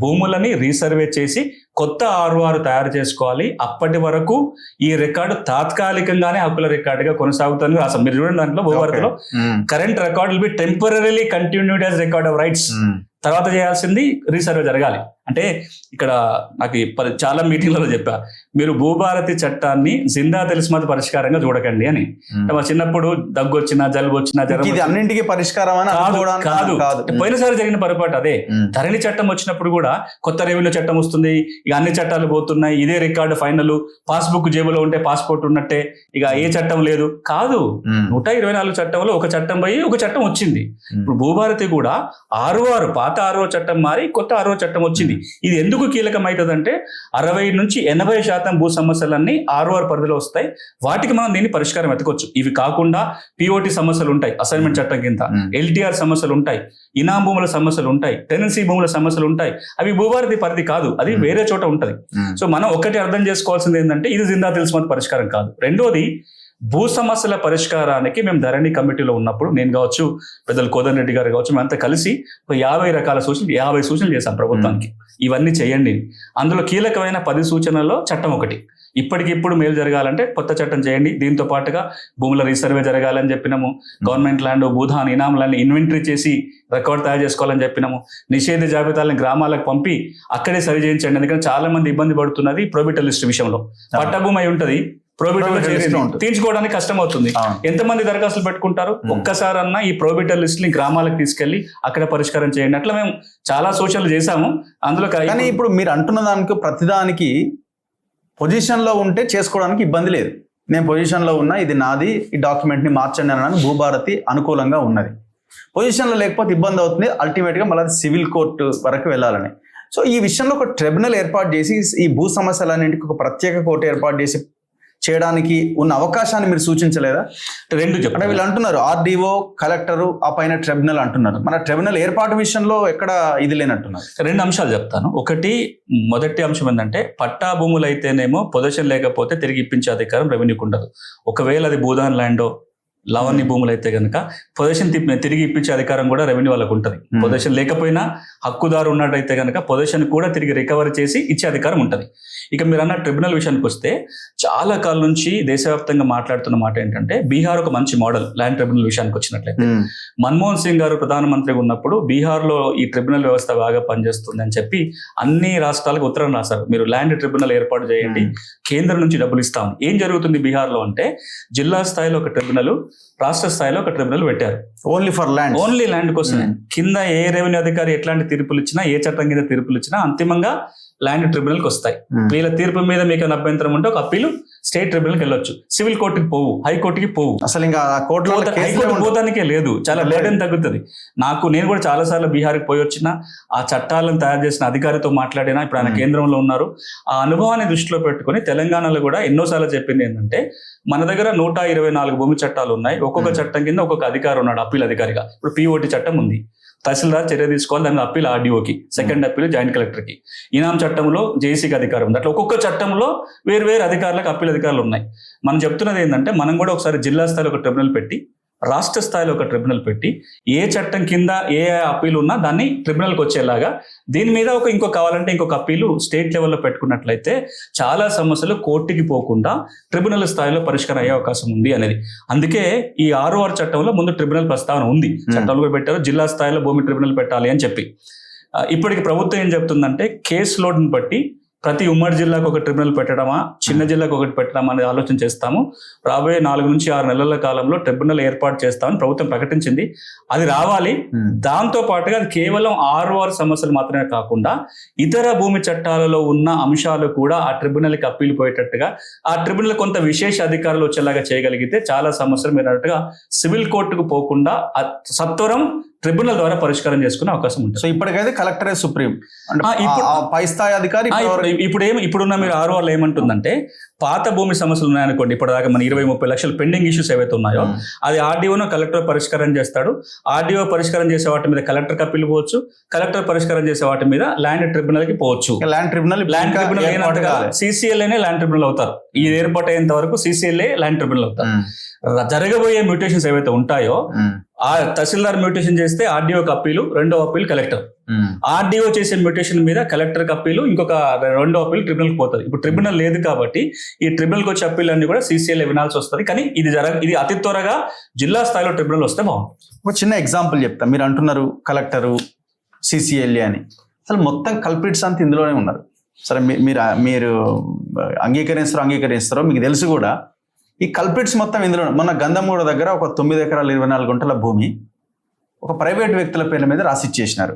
భూములని రీసర్వే చేసి కొత్త ROR తయారు చేసుకోవాలి. అప్పటి వరకు ఈ రికార్డు తాత్కాలికంగానే హక్కుల రికార్డుగా కొనసాగుతుంది రాసాం. మీరు చూడండి, దాంట్లో భూభారతిలో current record will be temporarily continued as record of rights. తర్వాత చేయాల్సింది రీసర్వే జరగాలి. అంటే ఇక్కడ నాకు చాలా మీటింగ్లలో చెప్పా, మీరు భూభారతి చట్టాన్ని జిందా తెలిసిమత పరిష్కారంగా చూడకండి అని. మా చిన్నప్పుడు దగ్గు వచ్చినా, జలుబు వచ్చినా, జ్వరం అన్నింటికీ పరిష్కారం కాదు. పోయినసారి జరిగిన పొరపాటు అదే. ధరణి చట్టం వచ్చినప్పుడు కూడా కొత్త రెవెన్యూ చట్టం వస్తుంది, ఇక అన్ని చట్టాలు పోతున్నాయి, ఇదే రికార్డు ఫైనల్, పాస్బుక్ జేబులో ఉంటే పాస్పోర్ట్ ఉన్నట్టే, ఇక ఏ చట్టం లేదు. కాదు, 124 చట్టంలో ఒక చట్టం పోయి ఒక చట్టం వచ్చింది. ఇప్పుడు భూభారతి కూడా ROR, పాత RO చట్టం మారి కొత్త RO చట్టం వచ్చింది. ఇది ఎందుకు కీలకం అవుతుందంటే 60 నుంచి 80% భూ సమస్యలన్నీ ROR పరిధిలో వస్తాయి. వాటికి మనం దీన్ని పరిష్కారం వెతకొచ్చు. ఇవి కాకుండా POT సమస్యలు ఉంటాయి, అసైన్మెంట్ చట్టం కింద LTR సమస్యలు ఉంటాయి, ఇనాం భూముల సమస్యలు ఉంటాయి, టెనెన్సీ భూముల సమస్యలు ఉంటాయి. అవి భూభారతి పరిధి కాదు, అది వేరే చోట ఉంటది. సో మనం ఒకటి అర్థం చేసుకోవాల్సింది ఏంటంటే ఇది జిందా తెలిసినంత పరిష్కారం కాదు. రెండోది, భూ సమస్యల పరిష్కారానికి మేము ధరణి కమిటీలో ఉన్నప్పుడు నేను కావచ్చు, పెద్దలు కోదండ రెడ్డి గారు కావచ్చు, మేమంతా కలిసి ఒక 50 రకాల సూచనలు 50 సూచనలు చేశాం ప్రభుత్వానికి. ఇవన్నీ చేయండి. అందులో కీలకమైన 10 సూచనల్లో చట్టం ఒకటి. ఇప్పటికిప్పుడు మేలు జరగాలంటే కొత్త చట్టం చేయండి. దీంతో పాటుగా భూముల రీసర్వే జరగాలని చెప్పినాము. గవర్నమెంట్ ల్యాండ్, భూధాన్, ఇనాంలని ఇన్వెంటరీ చేసి రికార్డ్ తయారు చేసుకోవాలని చెప్పినాము. నిషేధ జాబితాలను గ్రామాలకు పంపి అక్కడే సరి చేయించండి. ఎందుకంటే చాలా మంది ఇబ్బంది పడుతున్నది ప్రోబిటర్ లిస్ట్ విషయంలో. పట్టభూమి అయి ఉంటది, తీర్చుకోవడానికి కష్టం అవుతుంది. ఎంతమంది దరఖాస్తులు పెట్టుకుంటారు? ఒక్కసారన్నా ఈ ప్రోబిటర్ లిస్ట్ ని గ్రామాలకు తీసుకెళ్లి అక్కడ పరిష్కారం చేయండి. అట్లా మేము చాలా సూచనలు చేశాము. అందులో కానీ ఇప్పుడు మీరు అంటున్న దానికి ప్రతిదానికి పొజిషన్ లో ఉంటే చేసుకోవడానికి ఇబ్బంది లేదు. నేను పొజిషన్ లో ఉన్నా, ఇది నాది, ఈ డాక్యుమెంట్ ని మార్చండి అనడానికి భూభారతి అనుకూలంగా ఉన్నది. పొజిషన్ లో లేకపోతే ఇబ్బంది అవుతుంది. అల్టిమేట్ గా మళ్ళీ సివిల్ కోర్టు వరకు వెళ్ళాలని. సో ఈ విషయంలో ఒక ట్రిబ్యునల్ ఏర్పాటు చేసి ఈ భూ సమస్యలన్నింటికి ఒక ప్రత్యేక కోర్టు ఏర్పాటు చేసి చేయడానికి ఉన్న అవకాశాన్ని మీరు సూచించలేదా? రెండు చెప్పండి. వీళ్ళు అంటున్నారు RDO, కలెక్టరు, ఆ పైన ట్రిబ్యునల్ అంటున్నారు. మన ట్రిబ్యునల్ ఏర్పాటు విషయంలో ఎక్కడ ఇది లేనట్టున్నారు. 2 అంశాలు చెప్తాను. ఒకటి, మొదటి అంశం ఏంటంటే పట్టా భూములు అయితేనేమో పొజిషన్ లేకపోతే తిరిగి ఇప్పించే అధికారం రెవెన్యూకి ఉండదు. ఒకవేళ అది భూదాన్ ల్యాండో, లవణ్య భూములు అయితే కనుక పొజిషన్ తిరిగి ఇప్పించే అధికారం కూడా రెవెన్యూ వాళ్ళకు ఉంటుంది. పొజిషన్ లేకపోయినా హక్కుదారు ఉన్నట్టయితే కనుక పొజిషన్ కూడా తిరిగి రికవర్ చేసి ఇచ్చే అధికారం ఉంటుంది. ఇక మీరు అన్న ట్రిబ్యునల్ విషయానికి వస్తే, చాలా కాలం నుంచి దేశవ్యాప్తంగా మాట్లాడుతున్న మాట ఏంటంటే బీహార్ ఒక మంచి మోడల్ ల్యాండ్ ట్రిబ్యునల్ విషయానికి వచ్చినట్లయితే. మన్మోహన్ సింగ్ గారు ప్రధానమంత్రిగా ఉన్నప్పుడు బీహార్లో ఈ ట్రిబ్యునల్ వ్యవస్థ బాగా పనిచేస్తుంది అని చెప్పి అన్ని రాష్ట్రాలకు ఉత్తరం రాశారు, మీరు ల్యాండ్ ట్రిబ్యునల్ ఏర్పాటు చేయండి, కేంద్రం నుంచి డబ్బులు ఇస్తాం. ఏం జరుగుతుంది బీహార్లో అంటే, జిల్లా స్థాయిలో ఒక ట్రిబ్యునల్, రాష్ట్ర స్థాయిలో ఒక ట్రిబ్యునల్ పెట్టారు. Only for land, only land కోసమే. కింద ఏ రెవెన్యూ అధికారి ఎట్లాంటి తీర్పులు ఇచ్చినా, ఏ చట్టం కింద తీర్పులు ఇచ్చినా అంతిమంగా ల్యాండ్ ట్రిబ్యునల్కి వస్తాయి. వీళ్ళ తీర్పు మీద మీకు అభ్యంతరం ఉంటే ఒక అప్పీలు స్టేట్ ట్రిబ్యునల్కి వెళ్ళొచ్చు. సివిల్ కోర్టుకి పోవు, హైకోర్టుకి పోవు. అసలు ఇంకా హైకోర్టు పోతానికే లేదు. చాలా బర్డెన్ తగ్గుతుంది. నేను కూడా చాలా సార్లు బీహార్కి పోయి వచ్చిన, ఆ చట్టాలను తయారు చేసిన అధికారితో మాట్లాడినా, ఇప్పుడు ఆయన కేంద్రంలో ఉన్నారు. ఆ అనుభవాన్ని దృష్టిలో పెట్టుకుని తెలంగాణలో కూడా ఎన్నోసార్లు చెప్పింది ఏంటంటే, మన దగ్గర 124 భూమి చట్టాలు ఉన్నాయి. ఒక్కొక్క చట్టం కింద ఒక్కొక్క అధికారి ఉన్నాడు అప్పీల్ అధికారిగా. ఇప్పుడు POT చట్టం ఉంది, తహసీల్దార్ చర్య తీసుకోవాలి, దాని అప్పీల్ RDOకి, సెకండ్ అప్పీల్ జాయింట్ కలెక్టర్కి. ఇనాం చట్టంలో JCకి అధికారం ఉంది. అట్లా ఒక్కొక్క చట్టంలో వేరు అధికారులకు అప్పీల్ అధికారులు ఉన్నాయి. మనం చెప్తున్నది ఏంటంటే, మనం కూడా ఒకసారి జిల్లా స్థాయిలో ఒక ట్రిబ్యునల్ పెట్టి, రాష్ట్ర స్థాయిలో ఒక ట్రిబ్యునల్ పెట్టి, ఏ చట్టం కింద ఏ అప్పీలు ఉన్నా దాన్ని ట్రిబ్యునల్కి వచ్చేలాగా, దీని మీద ఇంకో కావాలంటే ఇంకొక అప్పీలు స్టేట్ లెవెల్లో పెట్టుకున్నట్లయితే చాలా సమస్యలు కోర్టుకి పోకుండా ట్రిబ్యునల్ స్థాయిలో పరిష్కారం అయ్యే అవకాశం ఉంది అనేది. అందుకే ఈ ROR చట్టంలో ముందు ట్రిబ్యునల్ ప్రస్తావన ఉంది, చట్టంలో కూడా పెట్టారు, జిల్లా స్థాయిలో భూమి ట్రిబ్యునల్ పెట్టాలి అని చెప్పి. ఇప్పటికి ప్రభుత్వం ఏం చెప్తుందంటే, కేసు లోడ్ని బట్టి ప్రతి ఉమ్మడి జిల్లాకు ఒక ట్రిబ్యునల్ పెట్టడమా, చిన్న జిల్లాకు ఒకటి పెట్టడమా అనేది ఆలోచన చేస్తాము. రాబోయే 4 నుంచి 6 నెలల కాలంలో ట్రిబ్యునల్ ఏర్పాటు చేస్తామని ప్రభుత్వం ప్రకటించింది. అది రావాలి. దాంతో పాటుగా అది కేవలం ROR సమస్యలు మాత్రమే కాకుండా ఇతర భూమి చట్టాలలో ఉన్న అంశాలు కూడా ఆ ట్రిబ్యునల్కి అప్పీల్ పోయేటట్టుగా, ఆ ట్రిబ్యునల్ కొంత విశేష అధికారులు వచ్చేలాగా చేయగలిగితే చాలా సమస్యలు మీరు అన్నట్టుగా సివిల్ కోర్టుకు పోకుండా సత్వరం ట్రిబ్యునల్ ద్వారా పరిష్కారం చేసుకునే అవకాశం ఉంటుంది. సో ఇప్పటికైతే కలెక్టరే సుప్రీం అంటే ఇప్పుడు పై స్థాయి అధికారి ఇప్పుడున్న మీరు ROR ఏమంటుందంటే పాత భూమి సమస్యలు ఉన్నాయనుకోండి, ఇప్పటిదాకా మన 20-30 లక్షలు పెండింగ్ ఇష్యూస్ ఏవైతే ఉన్నాయో అది ఆర్డీఓను కలెక్టర్ పరిష్కారం చేస్తాడు. ఆర్డీఓ పరిష్కారం చేసే వాటి మీద కలెక్టర్ అప్పీల్ పోవచ్చు, కలెక్టర్ పరిష్కారం చేసే వాటి మీద ల్యాండ్ ట్రిబ్యునల్ కి పోవచ్చు. Land tribunal CCLA land tribunal అవుతారు. ఇది ఏర్పాటు అయ్యేంత వరకు CCLA ల్యాండ్ ట్రిబ్యునల్ అవుతారు. జరగబోయే మ్యూటేషన్స్ ఏవైతే ఉంటాయో ఆ తహసీల్దార్ మ్యూటేషన్ చేస్తే ఆర్డీఓకి అప్పీలు, రెండో అప్పీల్ కలెక్టర్. ఆర్డీఓ చేసే మ్యూటేషన్ మీద కలెక్టర్ అప్పీలు, ఇంకొక రెండో అప్పీల్ ట్రిబ్యునల్ కి పోతుంది. ఇప్పుడు ట్రిబ్యునల్ లేదు కాబట్టి ఈ ట్రిబ్యునల్ కి వచ్చే అప్పీల్ అన్ని కూడా CCLA వినాల్సి వస్తుంది. కానీ ఇది అతి త్వరగా జిల్లా స్థాయిలో ట్రిబ్యునల్ వస్తే బాగుంటుంది. ఒక చిన్న ఎగ్జాంపుల్ చెప్తా. మీరు అంటున్నారు కలెక్టరు, CCLA అని, అసలు మొత్తం కల్ప్రిట్స్ అంతా ఇందులోనే ఉన్నారు. సరే మీరు అంగీకరిస్తారో మీకు తెలుసు కూడా, ఈ కల్ప్రిట్స్ మొత్తం ఇందులో. మొన్న గంధమూడ దగ్గర ఒక 9 ఎకరాల 24 గుంటల భూమి ఒక ప్రైవేట్ వ్యక్తుల పేర్ల మీద రాసిచ్చేసినారు.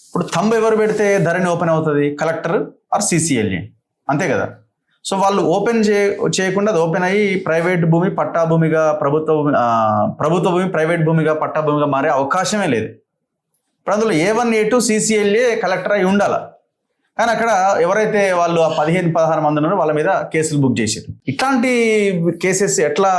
ఇప్పుడు థంబ్ ఎవరు పెడితే ధరణి ఓపెన్ అవుతుంది? కలెక్టర్ ఆర్ CCLA, అంతే కదా. సో వాళ్ళు ఓపెన్ చేయకుండా అది ఓపెన్ అయ్యి ప్రైవేట్ భూమి పట్టా భూమిగా, ప్రభుత్వ భూమి ప్రైవేట్ భూమిగా, పట్టా భూమిగా మారే అవకాశమే లేదు. ఇప్పుడు అందులో A1 A2 CCLA కలెక్టర్ అయి ఉండాలి. కానీ అక్కడ ఎవరైతే వాళ్ళు 15-16 మంది ఉన్నారో వాళ్ళ మీద కేసులు బుక్ చేశారు. ఇట్లాంటి కేసెస్ ఎట్లా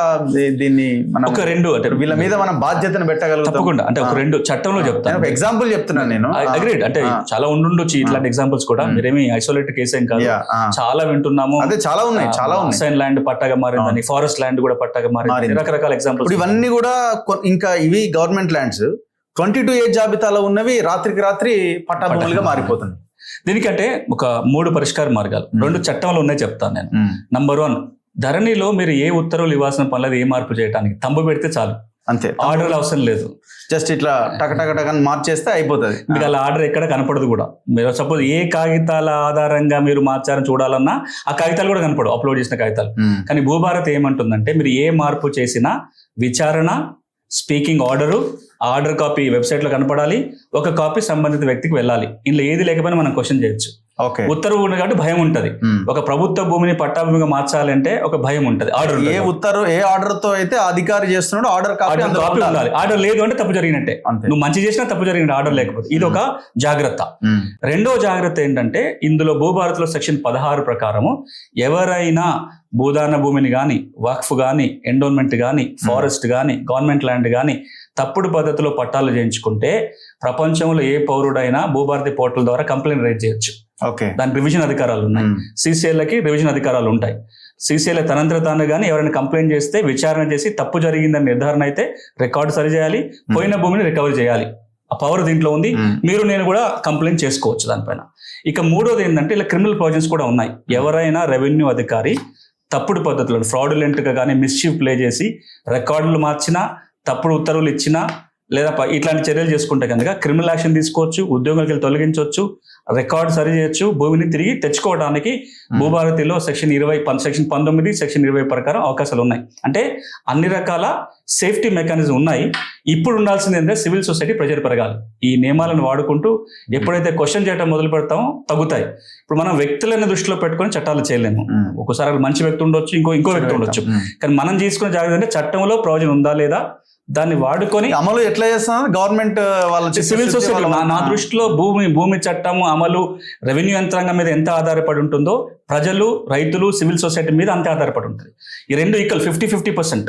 దీన్ని మనం ఒక రెండు అంటే వీళ్ళ మీద మనం బాధ్యతను పెట్టగలుగుతాం? తప్పకుండా. అంటే ఒక రెండు చట్టంలో చెప్తాను, ఒక ఎగ్జాంపుల్ చెప్తున్నాను నేను. అగ్రీడ్. అంటే చాలా ఉండొచ్చు ఇట్లాంటి ఎగ్జాంపుల్స్ కూడా. మీరేమి ఐసోలేటెడ్ కేసు ఏం కాదు, చాలా వింటున్నాము. అదే చాలా ఉన్నాయి. అసైన్ ల్యాండ్ పట్టాగా మారిందని, ఫారెస్ట్ ల్యాండ్ కూడా పట్టాగా మారింది, రకరకాల ఎగ్జాంపుల్స్. ఇవన్నీ కూడా ఇంకా ఇవి గవర్నమెంట్ ల్యాండ్స్ 22A జాబితాలో ఉన్నవి రాత్రికి రాత్రి పట్టా భూములుగా మారిపోతుంది. దీనికంటే ఒక 3 పరిష్కార మార్గాలు, 2 చట్టంలో ఉన్నాయి చెప్తాను నేను. నంబర్ 1, ధరణిలో మీరు ఏ ఉత్తర్వులు ఇవ్వాల్సిన పనులు ఏ మార్పు చేయడానికి తంబు పెడితే చాలు, అంతే. ఆర్డర్ అవసరం లేదు. జస్ట్ ఇట్లా టక మార్చేస్తే అయిపోతుంది. మీకు అలా ఆర్డర్ ఎక్కడ కనపడదు కూడా. మీరు సపోజ్ ఏ కాగితాల ఆధారంగా మీరు మార్చారని చూడాలన్నా ఆ కాగితాలు కూడా కనపడవు, అప్లోడ్ చేసిన కాగితాలు. కానీ భూభారత్ ఏమంటుందంటే మీరు ఏ మార్పు చేసినా విచారణ, స్పీకింగ్ ఆర్డర్ కాపీ వెబ్సైట్ లో కనపడాలి, ఒక కాపీ సంబంధిత వ్యక్తికి వెళ్ళాలి. ఇందులో ఏది లేకపోయినా మనం క్వశ్చన్ చేయొచ్చు. ఉత్తర్వు ఉంది కాబట్టి భయం ఉంటది. ఒక ప్రభుత్వ భూమిని పట్టా భూమిగా మార్చాలంటే ఒక భయం ఉంటది. ఆర్డర్ ఏ ఆర్డర్ తో అయితే అధికారి చేస్తున్నాడు ఆర్డర్ కాపీ ఉండాలి. ఆర్డర్ లేదు అంటే తప్పు జరిగినట్టే. నువ్వు మంచి చేసినా తప్పు జరిగినట్టు, ఆర్డర్ లేకపోతే. ఇది ఒక జాగ్రత్త. రెండో జాగ్రత్త ఏంటంటే ఇందులో భూభారత్లో సెక్షన్ 16 ప్రకారము ఎవరైనా భూదాన భూమిని కానీ, వక్ఫ్ కానీ, ఎండోన్మెంట్ కానీ, ఫారెస్ట్ కానీ, గవర్నమెంట్ ల్యాండ్ కానీ తప్పుడు పద్ధతిలో పట్టాలు చేయించుకుంటే ప్రపంచంలో ఏ పౌరుడైనా భూభారతి పోర్టల్ ద్వారా కంప్లైంట్ రైజ్ చేయొచ్చు. దానికి రివిజన్ అధికారాలు ఉన్నాయి. CCLAకి రివిజన్ అధికారాలు ఉంటాయి. CCLA తనంతట తాను కానీ ఎవరైనా కంప్లైంట్ చేస్తే విచారణ చేసి తప్పు జరిగిందని నిర్ధారణ అయితే రికార్డు సరి చేయాలి, పోయిన భూమిని రికవరీ చేయాలి. ఆ పవర్ దీంట్లో ఉంది. మీరు నేను కూడా కంప్లైంట్ చేసుకోవచ్చు దానిపైన. ఇక మూడోది ఏంటంటే ఇలా క్రిమినల్ ప్రావిజన్స్ కూడా ఉన్నాయి. ఎవరైనా రెవెన్యూ అధికారి తప్పుడు పద్ధతులను ఫ్రాడులెంట్గా కానీ మిస్చీఫ్ ప్లే చేసి రికార్డులు మార్చినా, తప్పుడు ఉత్తర్వులు ఇచ్చినా, లేదా ఇట్లాంటి చర్యలు చేసుకుంటే కనుక క్రిమినల్ యాక్షన్ తీసుకోవచ్చు, ఉద్యోగాలకు తొలగించవచ్చు, రికార్డు సరి చేయొచ్చు, భూమిని తిరిగి తెచ్చుకోవడానికి భూభారతిలో సెక్షన్ 19, సెక్షన్ 20 ప్రకారం అవకాశాలు ఉన్నాయి. అంటే అన్ని రకాల సేఫ్టీ మెకానిజం ఉన్నాయి. ఇప్పుడు ఉండాల్సింది ఏంటంటే సివిల్ సొసైటీ ప్రెజర్ పెరగాలి. ఈ నియమాలను వాడుకుంటూ ఎప్పుడైతే క్వశ్చన్ చేయడం మొదలు పెడతామో తగ్గుతాయి. ఇప్పుడు మనం వ్యక్తులను దృష్టిలో పెట్టుకొని చట్టాలు చేయలేము. ఒకసారి మంచి వ్యక్తి ఉండొచ్చు, ఇంకో వ్యక్తి ఉండొచ్చు. కానీ మనం తీసుకునే జాగ్రత్త అంటే చట్టంలో ప్రయోజనం ఉందా లేదా, దాన్ని వాడుకొని అమలు ఎట్లా చేస్తున్నారు గవర్నమెంట్ వాళ్ళ సివిల్ సొసైటీ. నా దృష్టిలో భూమి చట్టం అమలు రెవెన్యూ యంత్రాంగం మీద ఎంత ఆధారపడి ఉంటుందో ప్రజలు, రైతులు, సివిల్ సొసైటీ మీద అంతే ఆధారపడి ఉంటుంది. ఈ రెండు ఈక్వల్ 50-50%.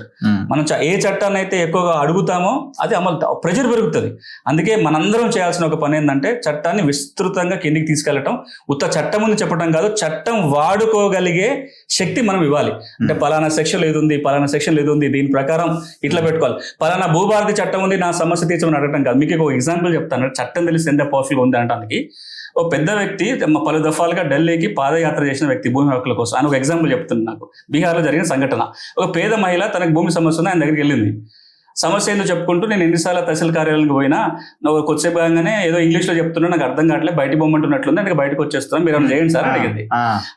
మనం ఏ చట్టాన్ని అయితే ఎక్కువగా అడుగుతామో అది అమలు, ప్రెజర్ పెరుగుతుంది. అందుకే మనందరం చేయాల్సిన ఒక పని ఏంటంటే చట్టాన్ని విస్తృతంగా కిందికి తీసుకెళ్లటం. ఉత్త చట్టం అని చెప్పడం కాదు, చట్టం వాడుకోగలిగే శక్తి మనం ఇవ్వాలి. అంటే పలానా సెక్షన్ ఏది ఉంది, పలానా సెక్షన్ ఏది ఉంది, దీని ప్రకారం ఇట్లా పెట్టుకోవాలి. పలానా భూభారతి చట్టం ఉంది, నా సమస్య తీర్చమని అడగటం కాదు. మీకు ఒక ఎగ్జాంపుల్ చెప్తాను. చట్టం తెలిసి ఎంత పవర్ఫుల్గా ఉంది అనడానికి. ఓ పెద్ద వ్యక్తి పలు దఫాలుగా ఢిల్లీకి పాదయాత్ర చేసిన వ్యక్తి భూమి హక్కుల కోసం అని ఒక ఎగ్జాంపుల్ చెప్తుంది నాకు. బీహార్లో జరిగిన సంఘటన. ఒక పేద మహిళ తనకు భూమి సమస్య ఉంది, ఆయన దగ్గరికి వెళ్ళింది. సమస్య ఏందో చెప్పుకుంటూ నేను ఎన్నిసార్లు తహసీల్ కార్యాలయానికి పోయినా నువ్వు కొద్దిసేపు కాగానే ఏదో ఇంగ్లీష్లో చెప్తున్నా, నాకు అర్థం కావట్లేదు, బయట బొమ్మంటున్నట్లుంది, నాకు బయటకు వచ్చేస్తున్నాను, మీరు చేయండి సార్ అడిగింది.